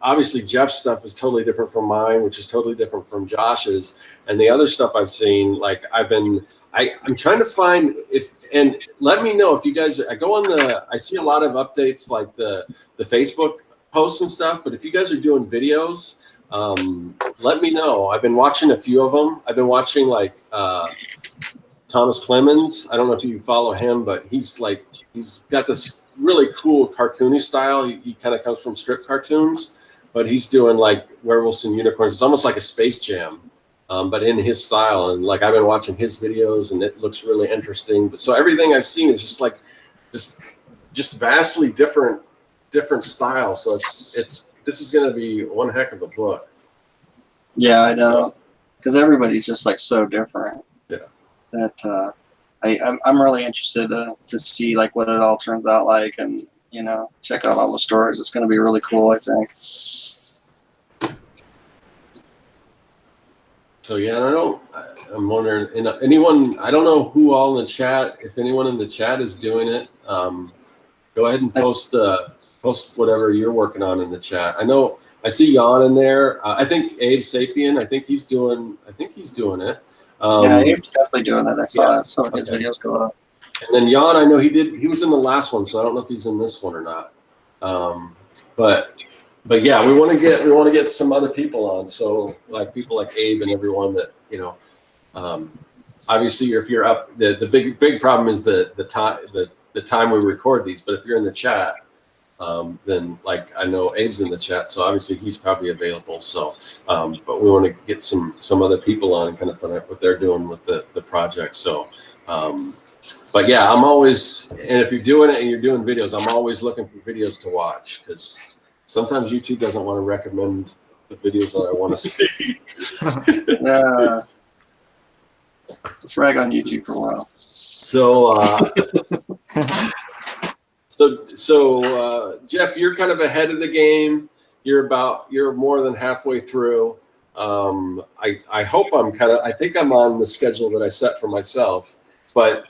obviously Jeff's stuff is totally different from mine, which is totally different from Josh's. And the other stuff I've seen, like I'm trying to find and let me know if you guys, I see a lot of updates like the Facebook posts and stuff, but if you guys are doing videos, let me know. I've been watching a few of them. I've been watching like Thomas Clemens. I don't know if you follow him, but he's got this really cool cartoony style. He kind of comes from strip cartoons, but he's doing like Werewolves and Unicorns. It's almost like a Space Jam, but in his style. And like I've been watching his videos, and it looks really interesting. But so everything I've seen is just like just vastly different styles. So this is going to be one heck of a book. Yeah, I know, because everybody's just like so different. Yeah. That I'm really interested to see like what it all turns out like, and you know, check out all the stories. It's going to be really cool, I think. So yeah, I'm wondering, anyone, I don't know who all in the chat, if anyone in the chat is doing it, go ahead and post whatever you're working on in the chat. I see Jan in there. I think Abe Sapien, I think he's doing it. Yeah, Abe's definitely doing it. I saw some of his videos go up. And then Jan, I know he was in the last one, so I don't know if he's in this one or not. But yeah, we want to get some other people on. So like people like Abe and everyone that, you know, obviously if you're up, the big problem is the time we record these. But if you're in the chat, then like I know Abe's in the chat, so obviously he's probably available. So, but we want to get some other people on and kind of find out what they're doing with the project. So, but yeah, I'm always, and if you're doing it and you're doing videos, I'm always looking for videos to watch, because sometimes YouTube doesn't want to recommend the videos that I want to see. Let's rag on YouTube for a while. So Jeff, you're kind of ahead of the game. You're more than halfway through. I hope I think I'm on the schedule that I set for myself, but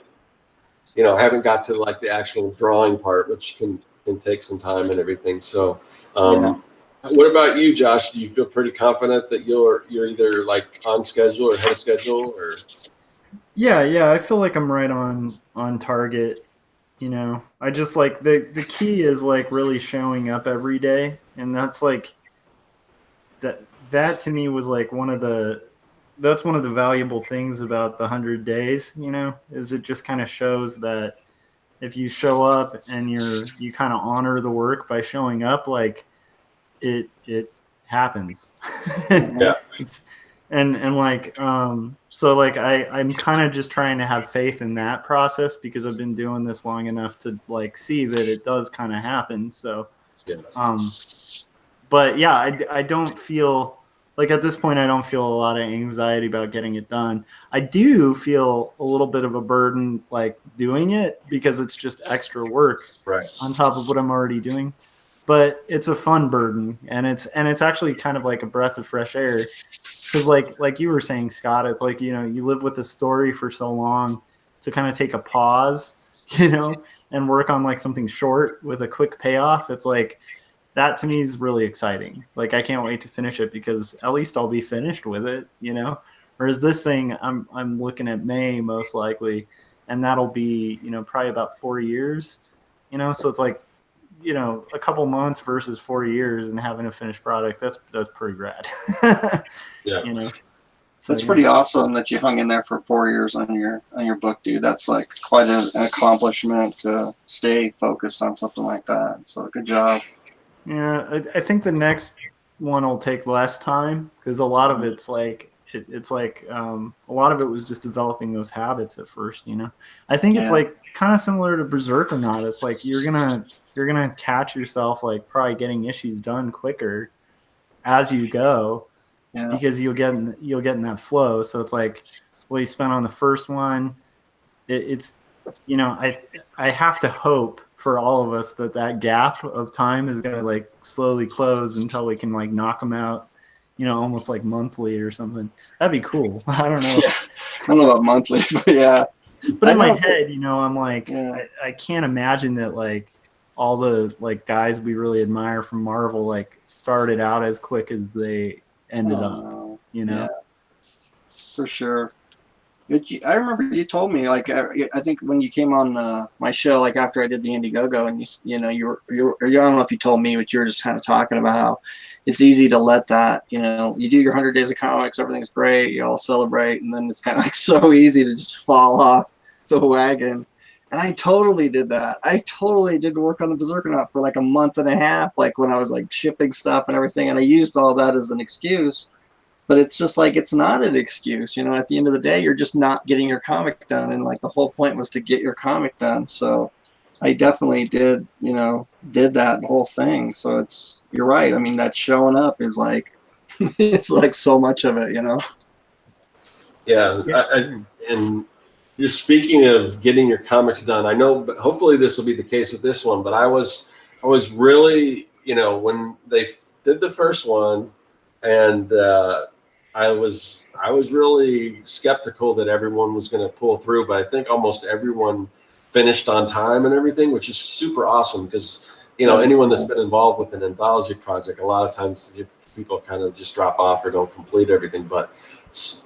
you know, I haven't got to like the actual drawing part, which can take some time and everything. So, what about you, Josh? Do you feel pretty confident that you're either like on schedule or ahead of schedule, or? Yeah, I feel like I'm right on target. You know, I just like the key is like really showing up every day, and that's like that to me was like one of the valuable things about the 100 days, you know, is it just kind of shows that if you show up and you kind of honor the work by showing up, like it happens. Yeah. And like so like I'm kind of just trying to have faith in that process, because I've been doing this long enough to like see that it does kind of happen. So but yeah, I don't feel like at this point I don't feel a lot of anxiety about getting it done. I do feel a little bit of a burden like doing it, because it's just extra work on top of what I'm already doing. But it's a fun burden, and it's actually kind of like a breath of fresh air. Because like you were saying, Scott, it's like, you know, you live with the story for so long to kind of take a pause, you know, and work on like something short with a quick payoff. It's like, that to me is really exciting. Like, I can't wait to finish it, because at least I'll be finished with it, you know. Whereas this thing, I'm looking at May most likely, and that'll be, you know, probably about 4 years, you know. So it's like, you know, a couple months versus 4 years and having a finished product. That's pretty rad. Yeah, you know. So it's pretty awesome that you hung in there for 4 years on your book, dude. That's like quite an accomplishment to stay focused on something like that. So good job. Yeah, I think the next one will take less time, because a lot of it's like it's like a lot of it was just developing those habits at first, you know. I think it's like kind of similar to Berserk or not. It's like you're gonna catch yourself like probably getting issues done quicker as you go, because you'll get in that flow. So it's like what you spent on the first one. It's you know, I have to hope for all of us that gap of time is gonna like slowly close until we can like knock them out, you know, almost like monthly or something. That'd be cool. I don't know. Yeah. I don't know about monthly, but yeah. But in my head, you know, I'm like, I can't imagine that like all the like guys we really admire from Marvel like started out as quick as they ended up, you know. Yeah. For sure. I remember you told me, like, I think when you came on my show, like after I did the Indiegogo, and you know, you I don't know if you told me, but you were just kind of talking about how it's easy to let that, you know, you do your 100 days of comics, everything's great, you all celebrate, and then it's kind of like so easy to just fall off the wagon. And I totally did that. I totally did work on the Berserkernaut for like a month and a half, like when I was like shipping stuff and everything. And I used all that as an excuse. But it's just like, it's not an excuse. You know, at the end of the day, you're just not getting your comic done. And like the whole point was to get your comic done. So I definitely did, you know, did that whole thing. So it's, you're right. I mean, that showing up is like, it's like so much of it, you know? Yeah. And you're speaking of getting your comics done. I know, but hopefully this will be the case with this one, but I was really, you know, when they did the first one, and I was really skeptical that everyone was going to pull through, but I think almost everyone finished on time and everything, which is super awesome because, you know, anyone that's been involved with an anthology project, a lot of times people kind of just drop off or don't complete everything, but,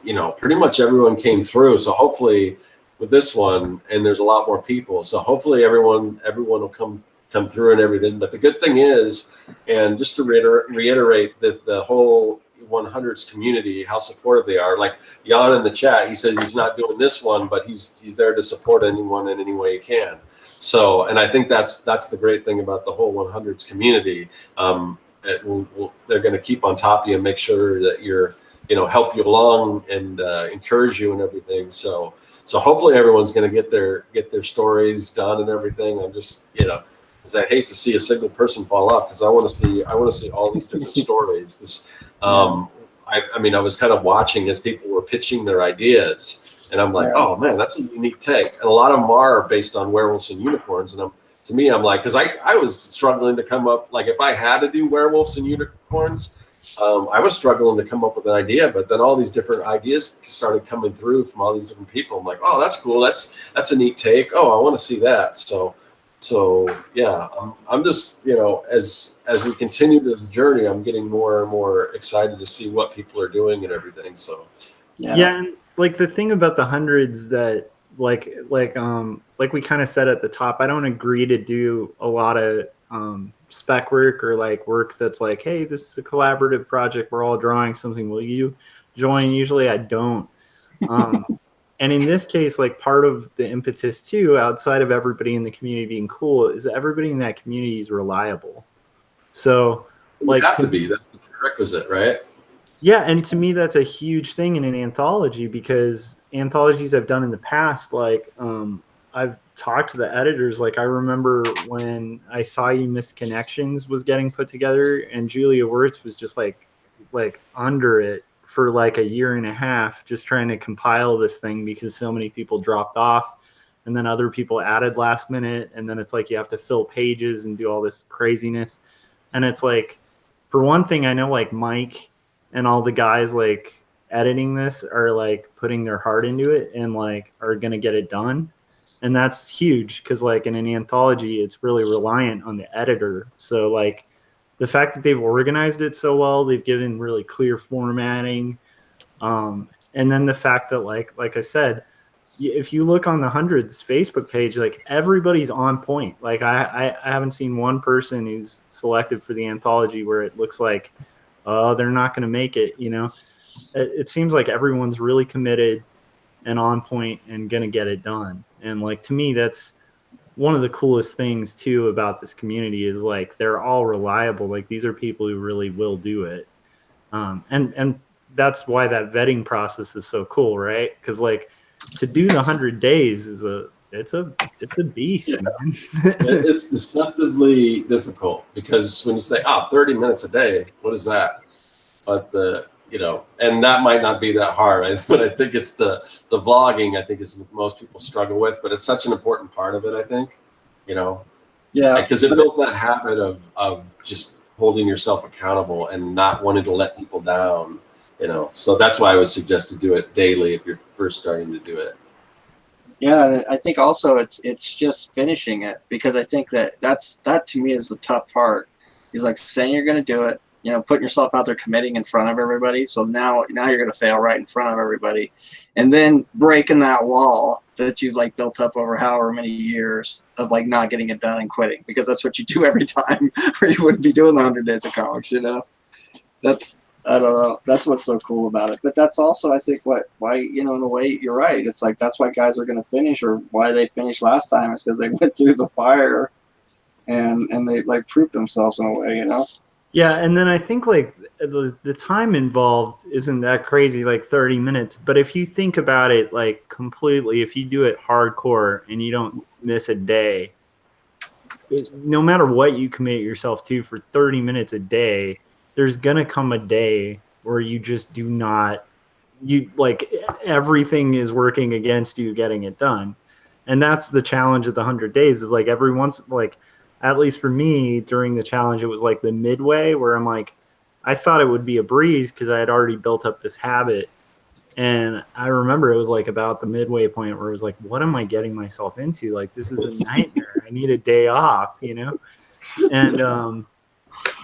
you know, pretty much everyone came through. So hopefully with this one, and there's a lot more people, so hopefully everyone will come through and everything. But the good thing is, and just to reiterate the whole 100s community, how supportive they are. Like Jan in the chat, he says he's not doing this one, but he's there to support anyone in any way he can. So, and I think that's the great thing about the whole 100s community. They're going to keep on top of you and make sure that you're, you know, help you along and encourage you and everything. So hopefully everyone's going to get their stories done and everything. I'm just, you know, I hate to see a single person fall off because I want to see all these different stories. Because I mean, I was kind of watching as people were pitching their ideas, and I'm like, oh man, that's a unique take. And a lot of them are based on werewolves and unicorns. And to me, I'm like, because I was struggling to come up, like if I had to do werewolves and unicorns, I was struggling to come up with an idea. But then all these different ideas started coming through from all these different people. I'm like, oh, that's cool. That's a neat take. Oh, I want to see that. So yeah, I'm just, you know, as we continue this journey, I'm getting more and more excited to see what people are doing and everything. So yeah, and like the thing about the hundreds that like we kind of said at the top, I don't agree to do a lot of spec work or like work that's like, hey, this is a collaborative project, we're all drawing something, will you join? Usually I don't. And in this case, like part of the impetus too, outside of everybody in the community being cool, is that everybody in that community is reliable. So like, have to be, that's the prerequisite, right? Yeah, and to me that's a huge thing in an anthology, because anthologies I've done in the past, like I've talked to the editors. Like I remember when I Saw You Missed Connections was getting put together, and Julia Wirtz was just like under it for like a year and a half, just trying to compile this thing because so many people dropped off, and then other people added last minute, and then it's like you have to fill pages and do all this craziness. And it's like, for one thing, I know like Mike and all the guys like editing this are like putting their heart into it and like are gonna get it done. And that's huge because like in an anthology, it's really reliant on the editor. So like the fact that they've organized it so well, they've given really clear formatting. And then the fact that like I said, if you look on the hundreds Facebook page, like everybody's on point. Like I haven't seen one person who's selected for the anthology where it looks like, oh, they're not going to make it. You know, it seems like everyone's really committed and on point and going to get it done. And like, to me, that's one of the coolest things too about this community is like, they're all reliable. Like these are people who really will do it. And that's why that vetting process is so cool. Right. Cause like to do the 100 days is it's a beast. Yeah. Man. It's deceptively difficult because when you say, 30 minutes a day, what is that? But you know, and that might not be that hard, but I think it's the vlogging, I think is what most people struggle with, but it's such an important part of it, I think, you know? Yeah. Because it builds that habit of just holding yourself accountable and not wanting to let people down, you know? So that's why I would suggest to do it daily if you're first starting to do it. Yeah, I think also it's just finishing it, because I think that to me is the tough part. Is like saying you're going to do it, you know, putting yourself out there, committing in front of everybody. So now you're going to fail right in front of everybody, and then breaking that wall that you've like built up over however many years of like not getting it done and quitting, because that's what you do every time, or you wouldn't be doing the 100 days of comics, you know. I don't know. That's what's so cool about it. But that's also, I think, why, in a way, you're right. It's like, that's why guys are going to finish, or why they finished last time, is because they went through the fire and they like proved themselves in a way, Yeah, and then I think like the time involved isn't that crazy, like 30 minutes. But if you think about it like completely, if you do it hardcore and you don't miss a day, no matter what you commit yourself to for 30 minutes a day, there's gonna come a day where you just do not, you like, everything is working against you getting it done. And that's the challenge of the 100 days, is like every once, like, at least for me during the challenge, it was like the midway where I'm like, I thought it would be a breeze because I had already built up this habit. And I remember it was like about the midway point where it was like, what am I getting myself into? Like, this is a nightmare. I need a day off,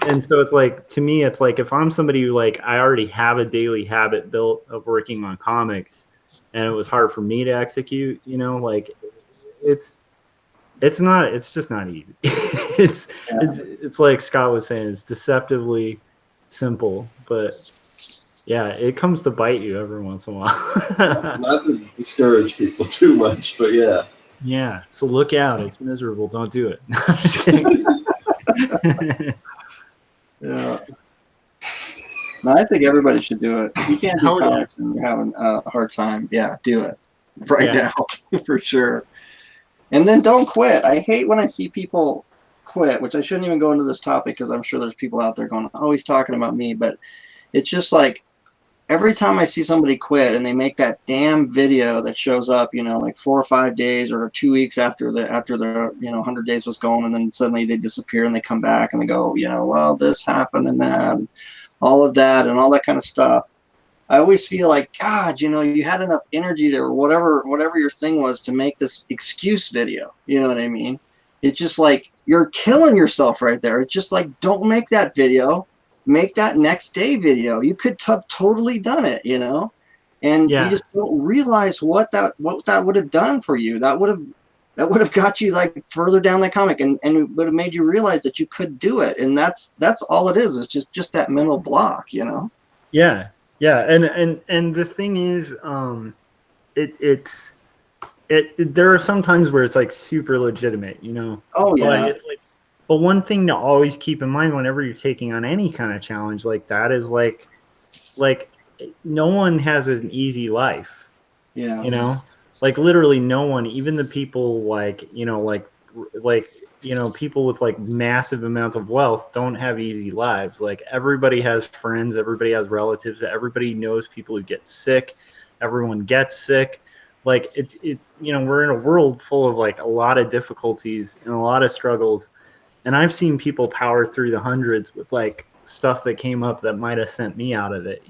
And so it's like, to me, it's like, if I'm somebody who, like, I already have a daily habit built of working on comics and it was hard for me to execute, like, it's just not easy. It's like Scott was saying, it's deceptively simple, but yeah, it comes to bite you every once in a while. Not to discourage people too much, but yeah. Yeah, so look out. It's miserable. Don't do it. I'm just kidding. Yeah. No, I think everybody should do it. If you can't do comics and you're having a hard time, do it right now for sure. And then don't quit. I hate when I see people quit, which I shouldn't even go into this topic because I'm sure there's people out there going, oh, he's talking about me. But it's just like, every time I see somebody quit and they make that damn video that shows up, like 4 or 5 days or 2 weeks after the 100 days was gone, and then suddenly they disappear and they come back and they go, well, this happened and that, and all of that and all that kind of stuff. I always feel like, God, you had enough energy to, or whatever your thing was, to make this excuse video. You know what I mean? It's just like, you're killing yourself right there. It's just like, don't make that video. Make that next day video. You could have totally done it, and you just don't realize what that would have done for you. That would have got you like further down the comic, and it would have made you realize that you could do it. And that's all it is. It's just that mental block, Yeah. And the thing is, there are some times where it's like super legitimate, Oh yeah. But it's like, but one thing to always keep in mind whenever you're taking on any kind of challenge like that is like no one has an easy life. Yeah. Like literally no one, even the people people with like massive amounts of wealth don't have easy lives. Like everybody has friends, everybody has relatives, everybody knows people who get sick, everyone gets sick. Like we're in a world full of like a lot of difficulties and a lot of struggles. And I've seen people power through the hundreds with like stuff that came up that might have sent me out of it,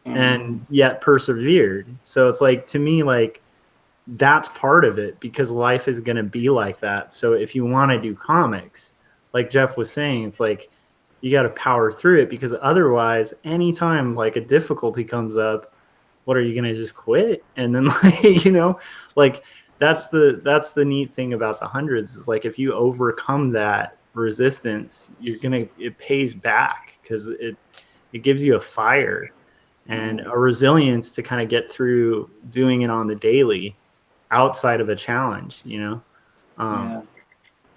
and yet persevered. So it's like, to me, like, that's part of it, because life is going to be like that. So if you want to do comics, like Jeff was saying, it's like, you got to power through it, because otherwise, anytime like a difficulty comes up, what are you going to just quit? And then like, that's the neat thing about the hundreds, is like, if you overcome that resistance, it pays back, because it gives you a fire and a resilience to kind of get through doing it on the daily outside of a challenge,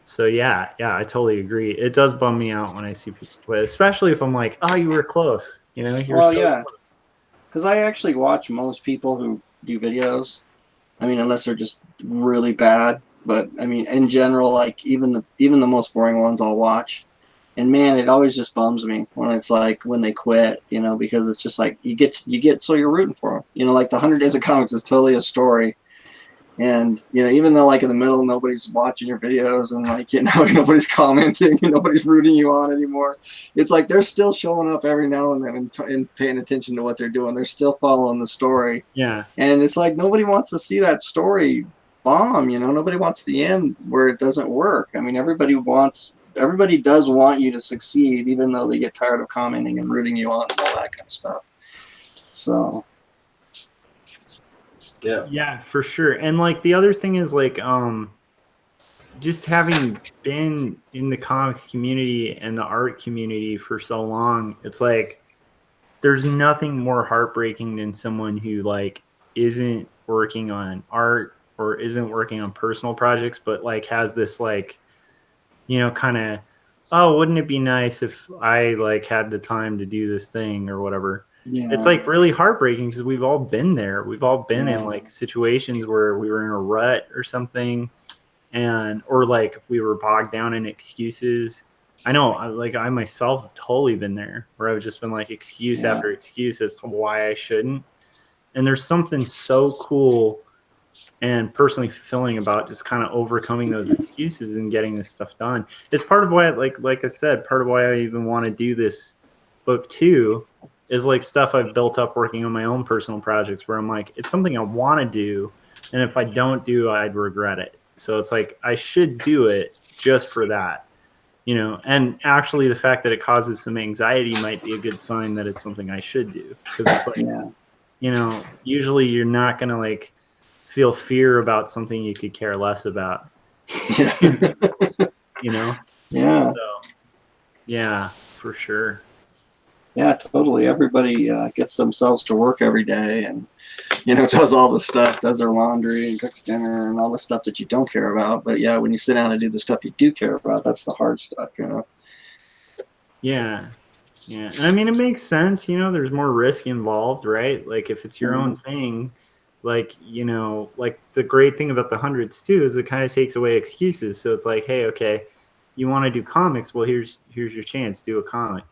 So yeah, I totally agree. It does bum me out when I see people quit, especially if I'm like, oh, you were close, close. Because I actually watch most people who do videos. I mean, unless they're just really bad. But I mean, in general, like even the most boring ones I'll watch. And man, it always just bums me when it's like when they quit, because it's just like you get so you're rooting for them. Like the 100 Days of Comics is totally a story. And even though like in the middle nobody's watching your videos and like nobody's commenting and nobody's rooting you on anymore, it's like they're still showing up every now and then and paying attention to what they're doing. They're still following the story. Yeah. And it's like nobody wants to see that story bomb. Nobody wants the end where it doesn't work. I mean, everybody does want you to succeed, even though they get tired of commenting and rooting you on and all that kind of stuff. So. Yeah, for sure. And like the other thing is like just having been in the comics community and the art community for so long, it's like there's nothing more heartbreaking than someone who like isn't working on art or isn't working on personal projects, but like has this like, you know, kind of, oh, wouldn't it be nice if I like had the time to do this thing or whatever. Yeah. It's like really heartbreaking because we've all been there. We've all been in like situations where we were in a rut or something, and or like if we were bogged down in excuses. I know, I myself have totally been there where I've just been like excuse after excuse as to why I shouldn't. And there's something so cool and personally fulfilling about just kind of overcoming those excuses and getting this stuff done. It's part of why, like I said, part of why I even want to do this book too, is like stuff I've built up working on my own personal projects where I'm like, it's something I want to do, and if I don't do, I'd regret it. So it's like I should do it just for that, you know. And actually, the fact that it causes some anxiety might be a good sign that it's something I should do, because it's like, you know, usually you're not gonna like feel fear about something you could care less about. You know? Yeah. So, yeah, for sure. Yeah, totally. Everybody gets themselves to work every day and, you know, does all the stuff, does their laundry and cooks dinner and all the stuff that you don't care about. But yeah, when you sit down and do the stuff you do care about, that's the hard stuff, you know? Yeah. Yeah. And I mean, it makes sense, you know, there's more risk involved, right? Like if it's your own thing, like, you know, like the great thing about the hundreds too is it kind of takes away excuses. So it's like, hey, okay, you want to do comics? Well, here's your chance. Do a comic.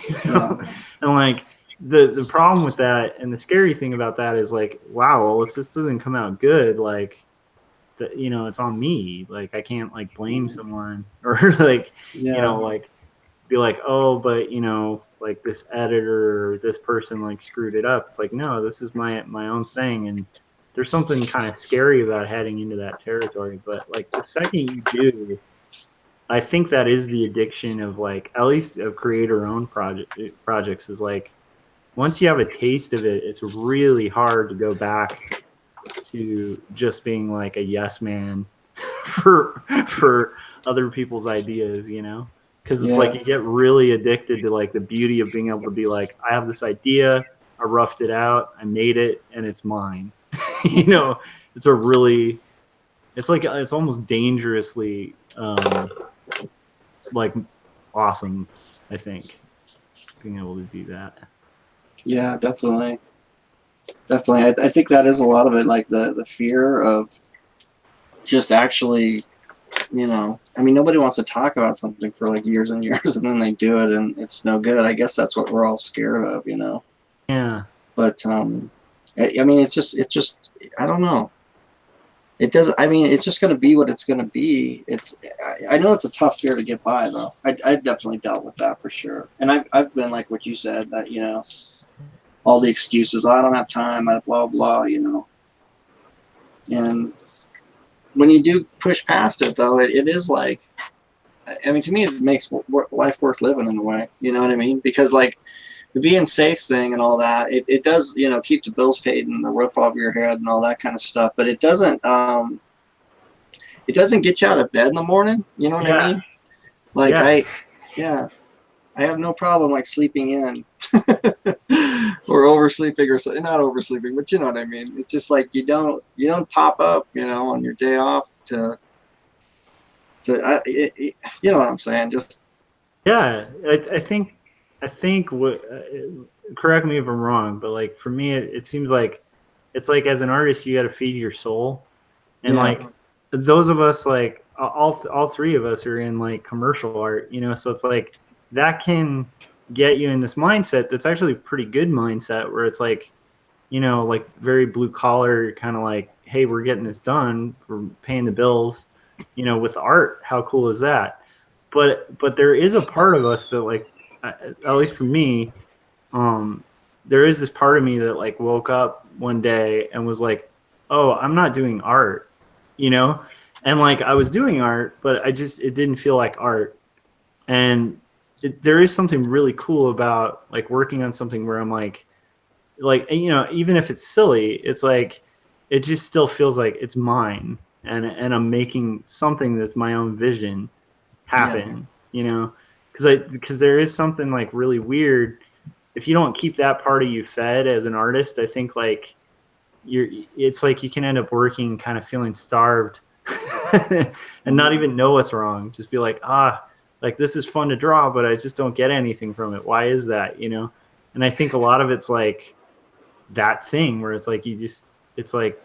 You know? And like the problem with that and the scary thing about that is like, wow, well, if this doesn't come out good, like, you know, it's on me. Like I can't like blame someone or like, you know, like be like, oh, but you know, like this editor or this person like screwed it up. It's like, no, this is my own thing. And there's something kind of scary about heading into that territory. But like the second you do, I think that is the addiction of like, at least of creator-owned projects is like, once you have a taste of it, it's really hard to go back to just being like a yes man for other people's ideas, you know? Because it's like you get really addicted to like the beauty of being able to be like, I have this idea, I roughed it out, I made it, and it's mine. You know, it's a really, it's like, it's almost dangerously like awesome, I think, being able to do that. Yeah, definitely. Definitely. I think that is a lot of it, like the fear of just actually, you know, I mean, nobody wants to talk about something for like years and years and then they do it and it's no good. I guess that's what we're all scared of, you know? Yeah. But, I mean, it's just, I don't know. It doesn't, I mean, it's just going to be what it's going to be. I know it's a tough fear to get by though. I've definitely dealt with that for sure. And I've been like what you said, that, you know, all the excuses, oh, I don't have time, blah, blah, you know. And when you do push past it though, it is like, I mean, to me, it makes life worth living in a way, you know what I mean? Because like the being safe thing and all that, it does, you know, keep the bills paid and the roof over your head and all that kind of stuff. But it doesn't get you out of bed in the morning. You know what I mean? Like I have no problem like sleeping in or oversleeping or so, not oversleeping, but you know what I mean? It's just like, you don't pop up, you know, on your day off to you know what I'm saying? Just, yeah, I think what, correct me if I'm wrong, but like for me, it seems like it's like as an artist, you got to feed your soul, and like those of us, like all three of us are in like commercial art, you know, so it's like that can get you in this mindset that's actually a pretty good mindset where it's like, you know, like very blue collar, kind of like, hey, we're getting this done, we're paying the bills, you know, with art. How cool is that? But there is a part of us that like, at least for me, there is this part of me that like woke up one day and was like, oh, I'm not doing art, you know? And like I was doing art, but it didn't feel like art. And there is something really cool about like working on something where I'm like, you know, even if it's silly, it's like, it just still feels like it's mine, and I'm making something that's my own vision happen, you know, because there is something like really weird if you don't keep that part of you fed as an artist, I think like it's like you can end up working kind of feeling starved and not even know what's wrong. Just be like, like this is fun to draw, but I just don't get anything from it. Why is that? You know? And I think a lot of it's like that thing where it's like, it's like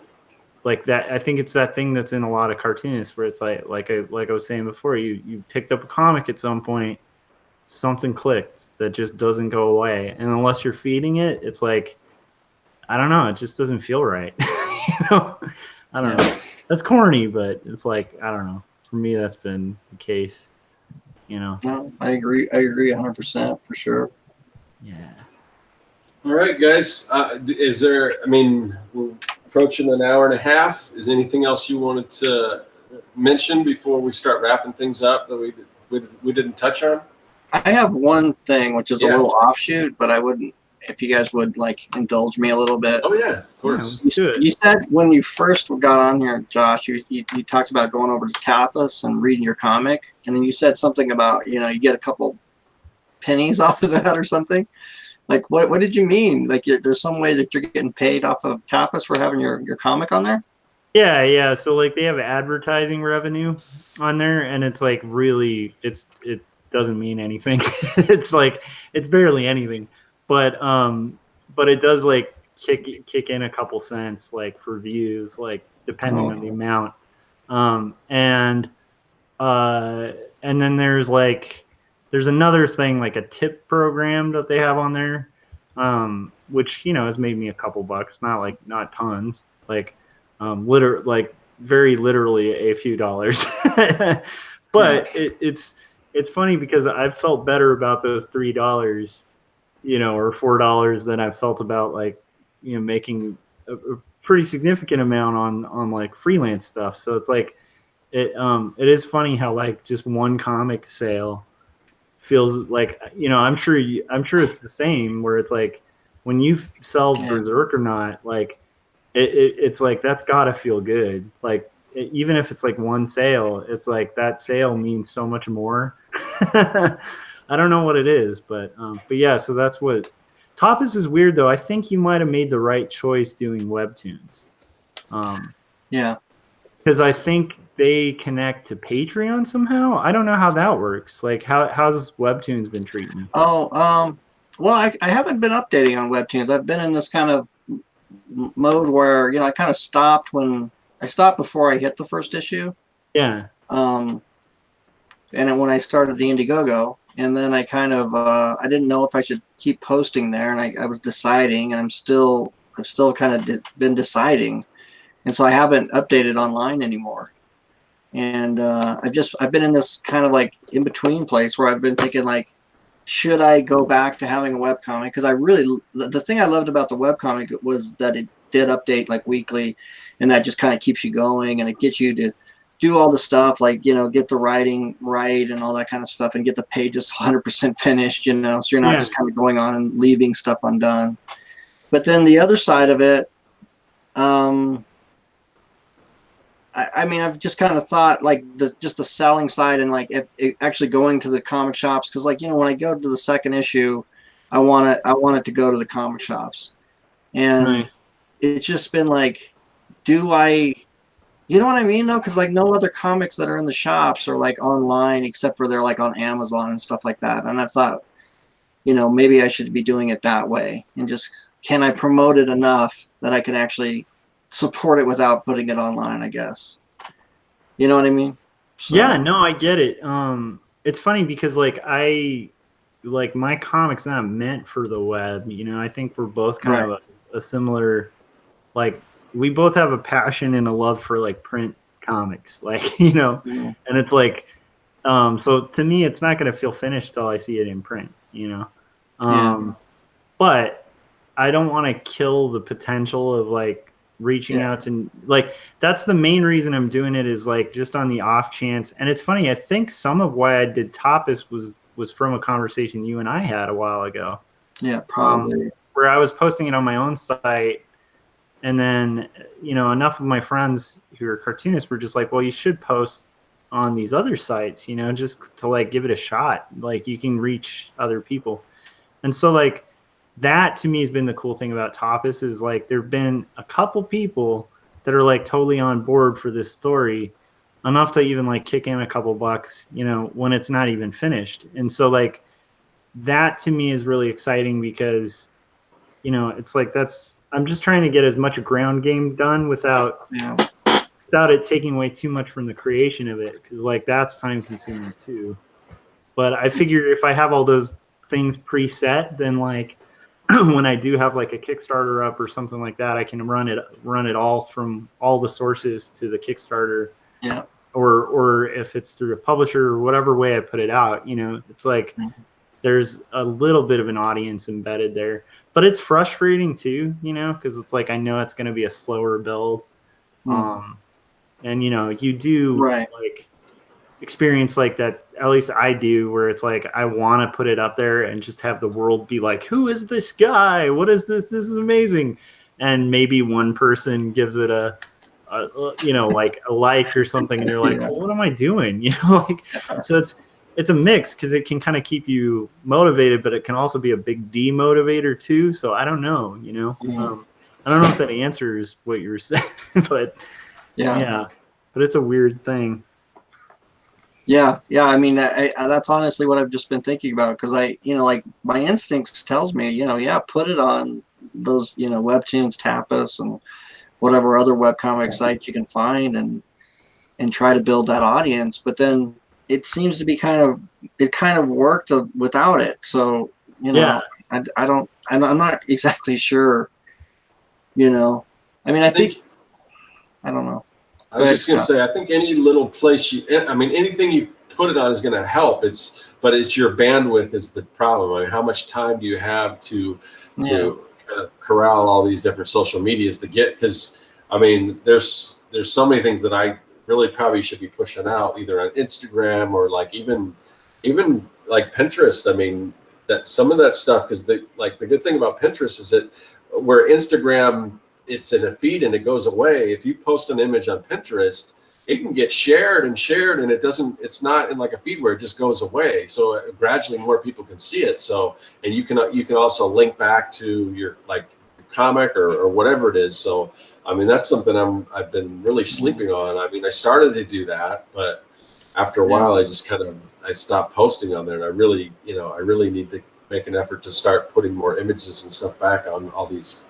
that. I think it's that thing that's in a lot of cartoonists where it's like I was saying before, you picked up a comic at some point, something clicked that just doesn't go away. And unless you're feeding it, it's like, I don't know. It just doesn't feel right. You know? I don't know. That's corny, but it's like, I don't know. For me, that's been the case, you know? No, I agree 100% for sure. Yeah. All right, guys. Is there, I mean, we're approaching an hour and a half. Is anything else you wanted to mention before we start wrapping things up that we didn't touch on? I have one thing, which is a little offshoot, but I wouldn't, if you guys would like indulge me a little bit. Oh yeah, of course. You said when you first got on here, Josh, you talked about going over to Tapas and reading your comic, and then you said something about, you know, you get a couple pennies off of that or something. Like what did you mean? Like there's some way that you're getting paid off of Tapas for having your comic on there? Yeah. So like they have advertising revenue on there, and it's like really it doesn't mean anything. It's like it's barely anything. But it does like kick in a couple cents like for views, like depending on the amount. And then there's another thing like a tip program that they have on there, which, you know, has made me a couple bucks, not tons, like very literally a few dollars. But it's funny because I've felt better about those $3, you know, or $4 than I've felt about like, you know, making a pretty significant amount on like freelance stuff. So it's like it is funny how like just one comic sale feels like, you know, I'm sure it's the same where it's like when you sell Berserk or not, like it's like that's gotta feel good. Like even if it's like one sale, it's like that sale means so much more. I don't know what it is, but yeah, so that's what Tapas is weird though. I think you might have made the right choice doing webtoons. Because I think they connect to Patreon somehow. I don't know how that works. Like how's webtoons been treating you? Well, I haven't been updating on webtoons. I've been in this kind of mode where, you know, I kind of stopped before I hit the first issue. Yeah. And then when I started the Indiegogo, and then I kind of I didn't know if I should keep posting there, and I was deciding, and I've still kind of been deciding, and so I haven't updated online anymore. And I've been in this kind of like in between place where I've been thinking like, should I go back to having a webcomic? Because the thing I loved about the webcomic was that it did update like weekly, and that just kind of keeps you going, and it gets you to do all the stuff, like, you know, get the writing right and all that kind of stuff, and get the pages 100% finished, you know, so you're not just kind of going on and leaving stuff undone. But then the other side of it, I mean, I've just kind of thought like just the selling side and like actually going to the comic shops, because like, you know, when I go to the second issue, I want it to go to the comic shops, and it's just been like, you know what I mean though? Because like no other comics that are in the shops are like online, except for they're like on Amazon and stuff like that. And I thought, you know, maybe I should be doing it that way, and just can I promote it enough that I can actually support it without putting it online, I guess. You know what I mean? So. Yeah, no, I get it. It's funny because like my comic's not meant for the web. You know, I think we're both kind of a similar, like we both have a passion and a love for like print comics, like, you know, and it's like, so to me, it's not going to feel finished till I see it in print, you know? But I don't want to kill the potential of like reaching out to, like, that's the main reason I'm doing it, is like just on the off chance. And it's funny, I think some of why I did Tapas was from a conversation you and I had a while ago. Yeah, probably. Where I was posting it on my own site, and then, you know, enough of my friends who are cartoonists were just like, well, you should post on these other sites, you know, just to like give it a shot. Like you can reach other people. And so like that to me has been the cool thing about Tapas is like there've been a couple people that are like totally on board for this story, enough to even like kick in a couple bucks, you know, when it's not even finished. And so like that to me is really exciting because, you know, it's like I'm just trying to get as much ground game done without it taking away too much from the creation of it, because like that's time consuming too. But I figure if I have all those things preset, then like when I do have like a Kickstarter up or something like that, I can run it all from all the sources to the Kickstarter. Yeah. Or if it's through a publisher or whatever way I put it out, you know, it's like there's a little bit of an audience embedded there. But it's frustrating too, you know, because it's like I know it's going to be a slower build. And you know, you do like experience like that, at least I do, where it's like I want to put it up there and just have the world be like, who is this guy? What is this? This is amazing. And maybe one person gives it a you know, like a like or something, and you're like, well, what am I doing? You know, like, so it's a mix because it can kind of keep you motivated, but it can also be a big demotivator too. So I don't know, you know, I don't know if that answers what you were saying, but yeah, but it's a weird thing. Yeah. I mean, that's honestly what I've just been thinking about, because you know, like my instincts tells me, you know, put it on those, you know, Webtoons, Tapas, and whatever other webcomic sites you can find, and try to build that audience. But then it seems to be kind of worked without it. So, you know, I'm not exactly sure, you know. I mean, I think I don't know. I was just going to say, I think any little place anything you put it on is going to help. But it's your bandwidth is the problem. I mean, how much time do you have to kind of corral all these different social medias to get? Because I mean, there's so many things that I really probably should be pushing out, either on Instagram or like even like Pinterest. I mean, that some of that stuff, because the good thing about Pinterest is that where Instagram, it's in a feed and it goes away. If you post an image on Pinterest, it can get shared, and it's not in like a feed where it just goes away. So gradually more people can see it. So, and you can also link back to your like comic or whatever it is. So, I mean, that's something I've been really sleeping on. I mean, I started to do that, but after a while I just I stopped posting on there, and I really need to make an effort to start putting more images and stuff back on all these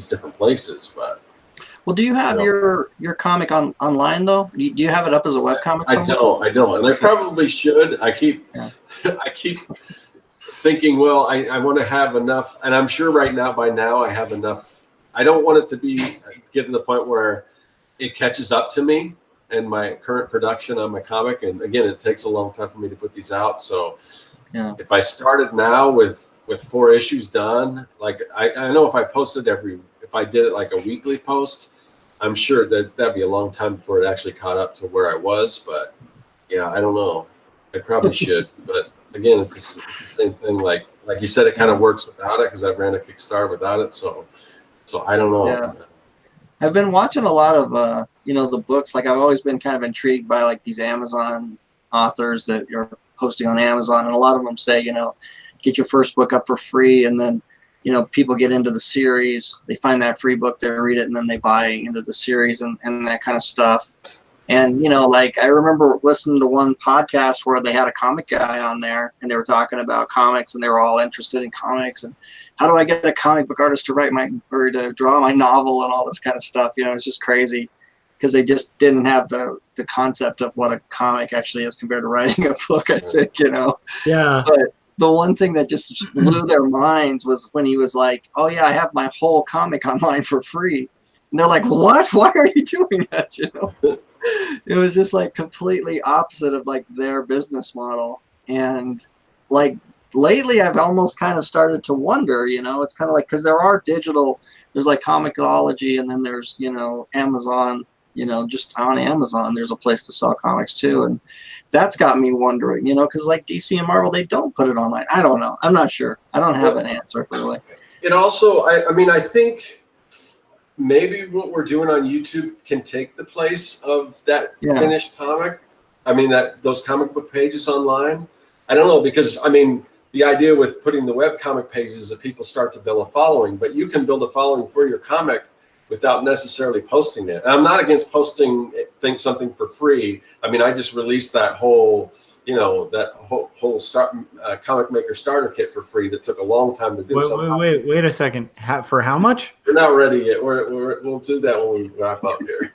different places. But well, do you have your comic online though? Do you have it up as a webcomic somewhere? I don't, and I probably should. I keep thinking, well, I want to have enough, and I'm sure by now I have enough. I don't want it to get to the point where it catches up to me and my current production on my comic. And again, it takes a long time for me to put these out. So if I started now with 4 issues done, like I know if I did it like a weekly post, I'm sure that'd be a long time before it actually caught up to where I was. But yeah, I don't know. I probably should. But again, it's the same thing. Like you said, it kind of works without it, because I've ran a Kickstarter without it. So I don't know. Yeah. I've been watching a lot of the books. Like I've always been kind of intrigued by like these Amazon authors that you're posting on Amazon, and a lot of them say, you know, get your first book up for free, and then, you know, people get into the series, they find that free book, they read it, and then they buy into the series and that kind of stuff. And, you know, like I remember listening to one podcast where they had a comic guy on there, and they were talking about comics, and they were all interested in comics, and how do I get a comic book artist to draw my novel and all this kind of stuff. You know, it's just crazy, because they just didn't have the concept of what a comic actually is compared to writing a book, I think, you know. Yeah. But the one thing that just blew their minds was when he was like, oh yeah, I have my whole comic online for free. And they're like, what? Why are you doing that? You know, it was just like completely opposite of like their business model. And like lately I've almost kind of started to wonder, you know, it's kind of like, because there are there's like Comixology, and then there's, you know, Amazon, you know, just on Amazon, there's a place to sell comics too. And that's got me wondering, you know, because like DC and Marvel, they don't put it online. I don't know. I'm not sure. I don't have an answer really. It also, I mean, I think maybe what we're doing on YouTube can take the place of that finished comic. I mean, those comic book pages online. I don't know, because I mean, the idea with putting the webcomic pages is that people start to build a following, but you can build a following for your comic without necessarily posting it. And I'm not against posting something for free. I mean, I just released that whole, you know, that whole comic maker starter kit for free that took a long time to do. Wait a second. For how much? We're not ready yet. We'll do that when we wrap up here.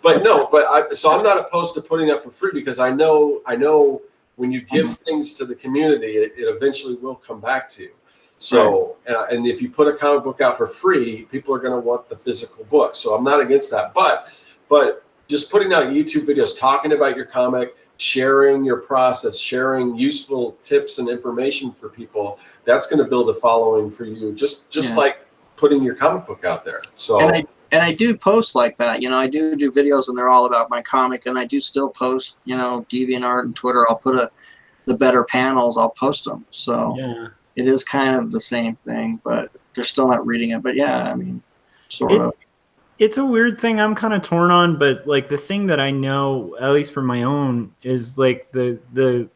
But no, so I'm not opposed to putting up for free, because I know when you give things to the community, it eventually will come back to you. So, and if you put a comic book out for free, people are going to want the physical book. So I'm not against that. But just putting out YouTube videos talking about your comic, sharing your process, sharing useful tips and information for people, that's going to build a following for you, just like putting your comic book out there. So. And I do post like that, you know. I do videos, and they're all about my comic, and I do still post, you know, DeviantArt and Twitter. I'll put the better panels, I'll post them. So it is kind of the same thing, but they're still not reading it. But yeah, I mean, sort of. It's a weird thing I'm kind of torn on, but like the thing that I know, at least for my own, is like the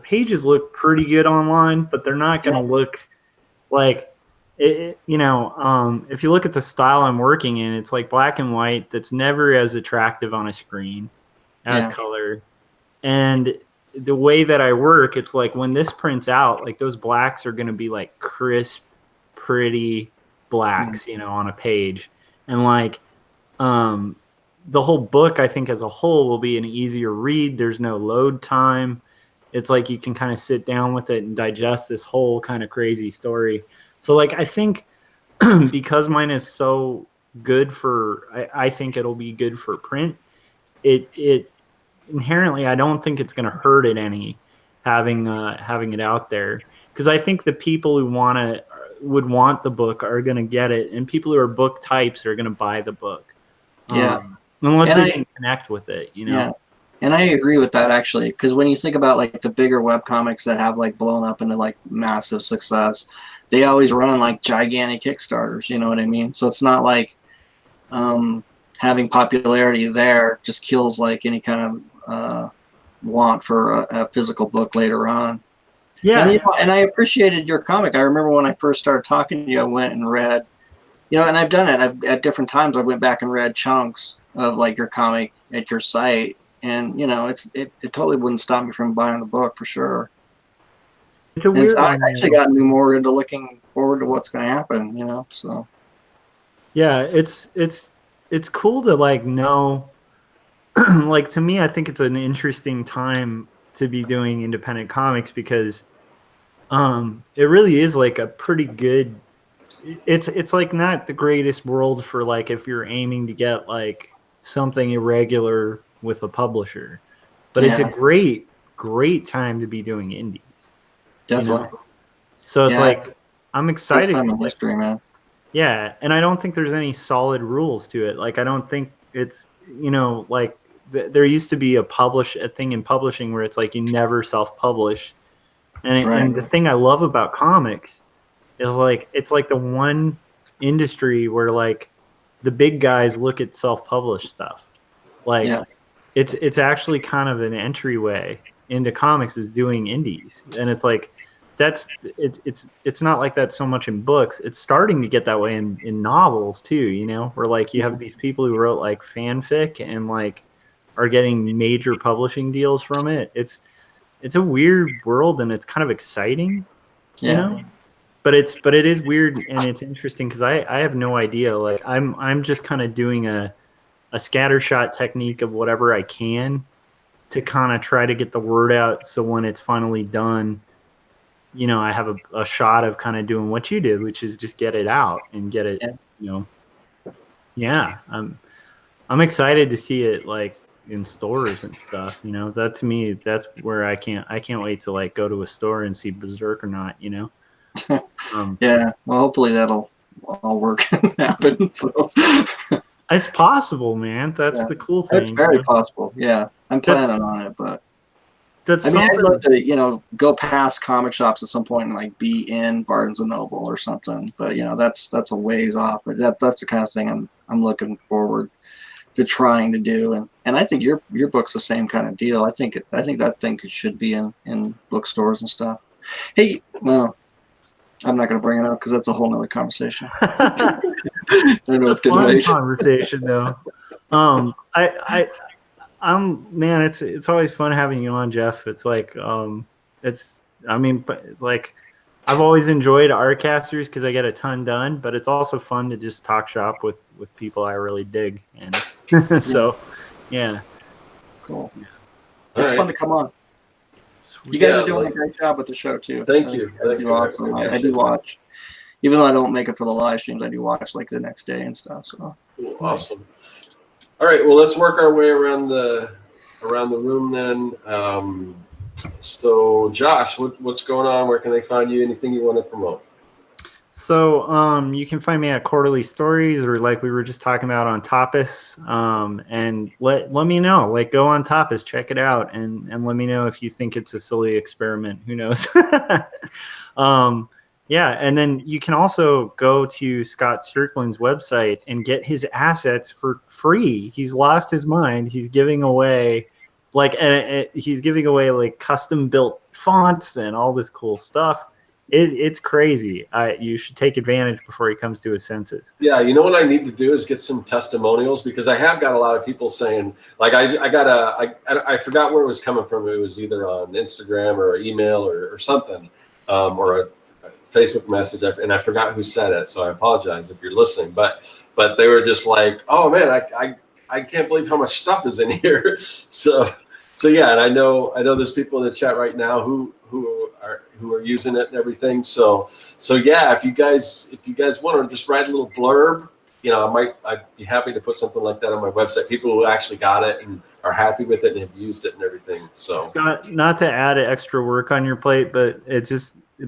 pages look pretty good online, but they're not going to look like. You know, if you look at the style I'm working in, it's like black and white. That's never as attractive on a screen as color. And the way that I work, it's like when this prints out, like those blacks are going to be like crisp, pretty blacks, you know, on a page. And like the whole book, I think as a whole, will be an easier read. There's no load time. It's like you can kind of sit down with it and digest this whole kind of crazy story. So like I think because mine is so good for, I think it'll be good for print. It inherently, I don't think it's going to hurt it any having it out there, because I think the people who would want the book are going to get it, and people who are book types are going to buy the book. Unless they can connect with it, you know. Yeah. And I agree with that, actually, because when you think about like the bigger webcomics that have like blown up into like massive success, they always run like gigantic Kickstarters, you know what I mean? So it's not like having popularity there just kills like any kind of want for a physical book later on. Yeah. And, you know, and I appreciated your comic. I remember when I first started talking to you, I went and read, you know, and I've done it at different times. I went back and read chunks of like your comic at your site. And, you know, it totally wouldn't stop me from buying the book for sure. It's a weird I've actually gotten me more into looking forward to what's going to happen, you know, so. Yeah, it's cool to like know, like to me, I think it's an interesting time to be doing independent comics, because it really is like a pretty good, it's like not the greatest world for like if you're aiming to get like something irregular with a publisher, but it's a great time to be doing indies. Definitely. You know? So it's like I'm excited. Time in history, man. Yeah, and I don't think there's any solid rules to it. Like I don't think it's, you know, like there used to be a thing in publishing where it's like you never self-publish, and the thing I love about comics is like it's like the one industry where like the big guys look at self-published stuff. Like it's actually kind of an entryway into comics is doing indies, and it's like it's not like that so much in books. It's starting to get that way in novels too, you know, where like you have these people who wrote like fanfic and like are getting major publishing deals from it. It's a weird world, and it's kind of exciting, you know. But it is weird, and it's interesting because I have no idea. Like I'm just kind of doing a scattershot technique of whatever I can to kind of try to get the word out, so when it's finally done, you know, I have a shot of kind of doing what you did, which is just get it out and get it, you know. Yeah, I'm excited to see it like in stores and stuff, you know. That to me, that's where I can't wait to like go to a store and see Berserk or not, you know. Yeah, well, hopefully that'll all work and happen. So. It's possible, man. That's the cool thing. It's very possible. Yeah, I'm planning on it, but that's I mean, I'd love to, you know, go past comic shops at some point and like be in Barnes and Noble or something. But you know, that's a ways off. But that's the kind of thing I'm looking forward trying to do. And I think your book's the same kind of deal. I think that thing should be in bookstores and stuff. Hey, well, I'm not going to bring it up because that's a whole nother conversation. It's a fun conversation, though. Man, it's always fun having you on, Jeff. It's like, I've always enjoyed Artcasters because I get a ton done, but it's also fun to just talk shop with people I really dig. And so, yeah. Cool. It's fun to come on. Sweet. You guys are doing a great job with the show too. Thank you. Awesome. I do watch, even though I don't make it for the live streams. I do watch like the next day and stuff. So awesome. All right. Well, let's work our way around the room then. So, Josh, what's going on? Where can they find you? Anything you want to promote? So you can find me at Quarterly Stories, or like we were just talking about on Tapas, and let me know. Like, go on Tapas, check it out, and let me know if you think it's a silly experiment. Who knows? Yeah, and then you can also go to Scott Strickland's website and get his assets for free. He's lost his mind. He's giving away like custom built fonts and all this cool stuff. It's crazy. You should take advantage before he comes to his senses. Yeah, you know what I need to do is get some testimonials, because I have got a lot of people saying, like, I forgot where it was coming from. It was either on Instagram or email or something, or a Facebook message, and I forgot who said it, so I apologize if you're listening. But they were just like, "Oh man, I can't believe how much stuff is in here." So yeah, and I know there's people in the chat right now who are using it and everything. So yeah, if you guys want to just write a little blurb, I'd be happy to put something like that on my website. People who actually got it and are happy with it and have used it and everything. So Scott, not to add extra work on your plate, but it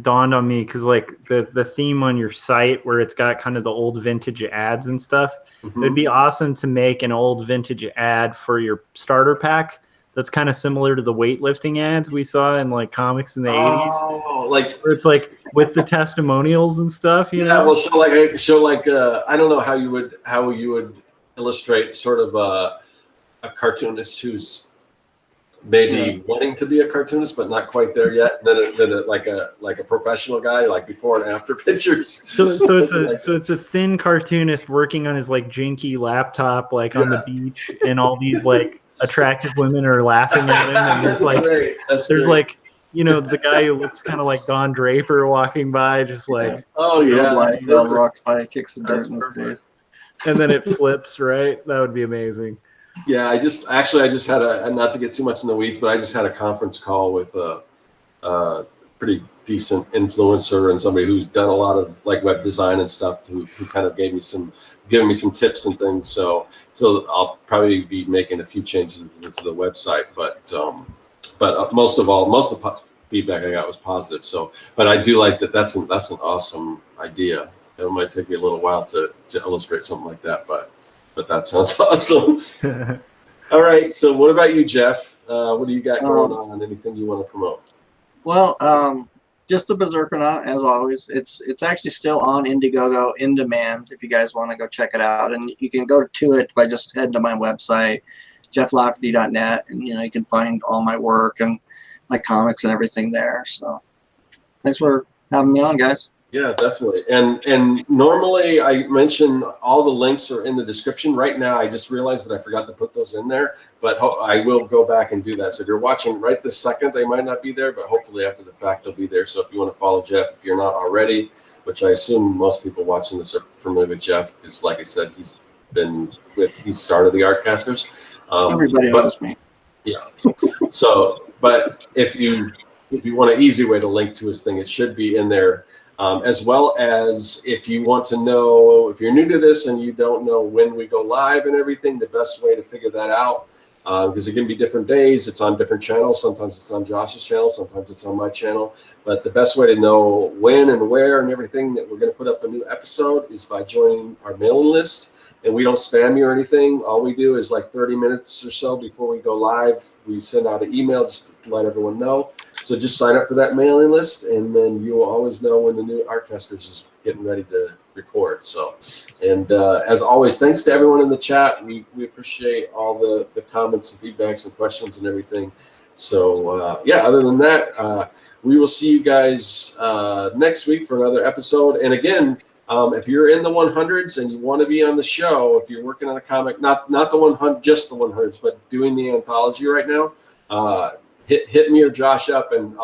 dawned on me, because like the theme on your site where it's got kind of the old vintage ads and stuff, it'd be awesome to make an old vintage ad for your starter pack that's kind of similar to the weightlifting ads we saw in like comics in the 80s. Oh, like where it's like with the testimonials and stuff, you know? Well, show like I don't know how you would illustrate sort of a cartoonist who's maybe wanting to be a cartoonist but not quite there yet. Then like a professional guy, like before and after pictures. So it's a thin cartoonist working on his like janky laptop, like on the beach, and all these like attractive women are laughing at him, and there's like like, the guy who looks kind of like Don Draper walking by, just like, oh yeah, like rocks by, kicks the dirt in his face, and then it flips. Right, that would be amazing. Yeah, I just had not to get too much in the weeds, but I just had a conference call with a pretty decent influencer and somebody who's done a lot of like web design and stuff, who kind of giving me some tips and things. So I'll probably be making a few changes to the website, but most of the feedback I got was positive. So, but I do like that. That's an awesome idea. It might take me a little while to illustrate something like that, but that sounds awesome. All right. So what about you, Jeff? What do you got going on? Anything you want to promote? Well, just the Berserkernaut, as always. It's actually still on Indiegogo in demand if you guys want to go check it out. And you can go to it by just heading to my website, jefflafferty.net, and you can find all my work and my comics and everything there. So thanks for having me on, guys. Yeah, definitely. And normally I mention all the links are in the description. Right now I just realized that I forgot to put those in there, but I will go back and do that. So if you're watching right this second, they might not be there, but hopefully after the fact they'll be there. So if you want to follow Jeff, if you're not already, which I assume most people watching this are familiar with Jeff, because like I said, he started the Artcasters. Everybody knows me. Yeah. So, but if you want an easy way to link to his thing, it should be in there. As well as if you want to know, if you're new to this and you don't know when we go live and everything, the best way to figure that out, because it can be different days, it's on different channels. Sometimes it's on Josh's channel, sometimes it's on my channel. But the best way to know when and where and everything that we're going to put up a new episode is by joining our mailing list. and we don't spam you or anything. All we do is like 30 minutes or so before we go live, we send out an email just to let everyone know. So just sign up for that mailing list, and then you will always know when the new Artcasters is getting ready to record. So, and as always, thanks to everyone in the chat. We appreciate all the comments and feedbacks and questions and everything. So yeah, other than that, we will see you guys next week for another episode. And again, if you're in the 100s and you want to be on the show, if you're working on a comic, not the 100, just the 100s, but doing the anthology right now, hit me or Josh up, and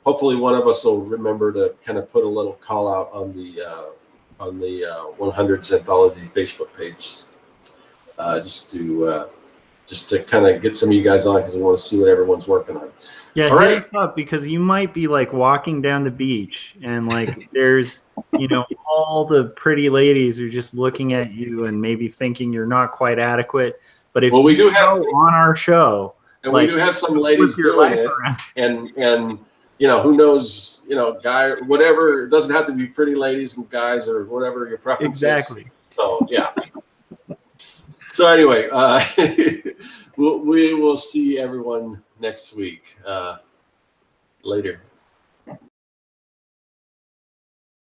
hopefully one of us will remember to kind of put a little call out on the 100s anthology Facebook page, just to kind of get some of you guys on, because we want to see what everyone's working on. Yeah, all hit right. us up, because you might be like walking down the beach and like there's, you know, all the pretty ladies are just looking at you and maybe thinking you're not quite adequate. But if we do have on our show, and like, we do have some ladies doing it, and you know, who knows, you know, guy, whatever, it doesn't have to be pretty ladies and guys or whatever your preference exactly. is. So yeah. So anyway, we will see everyone next week. Later.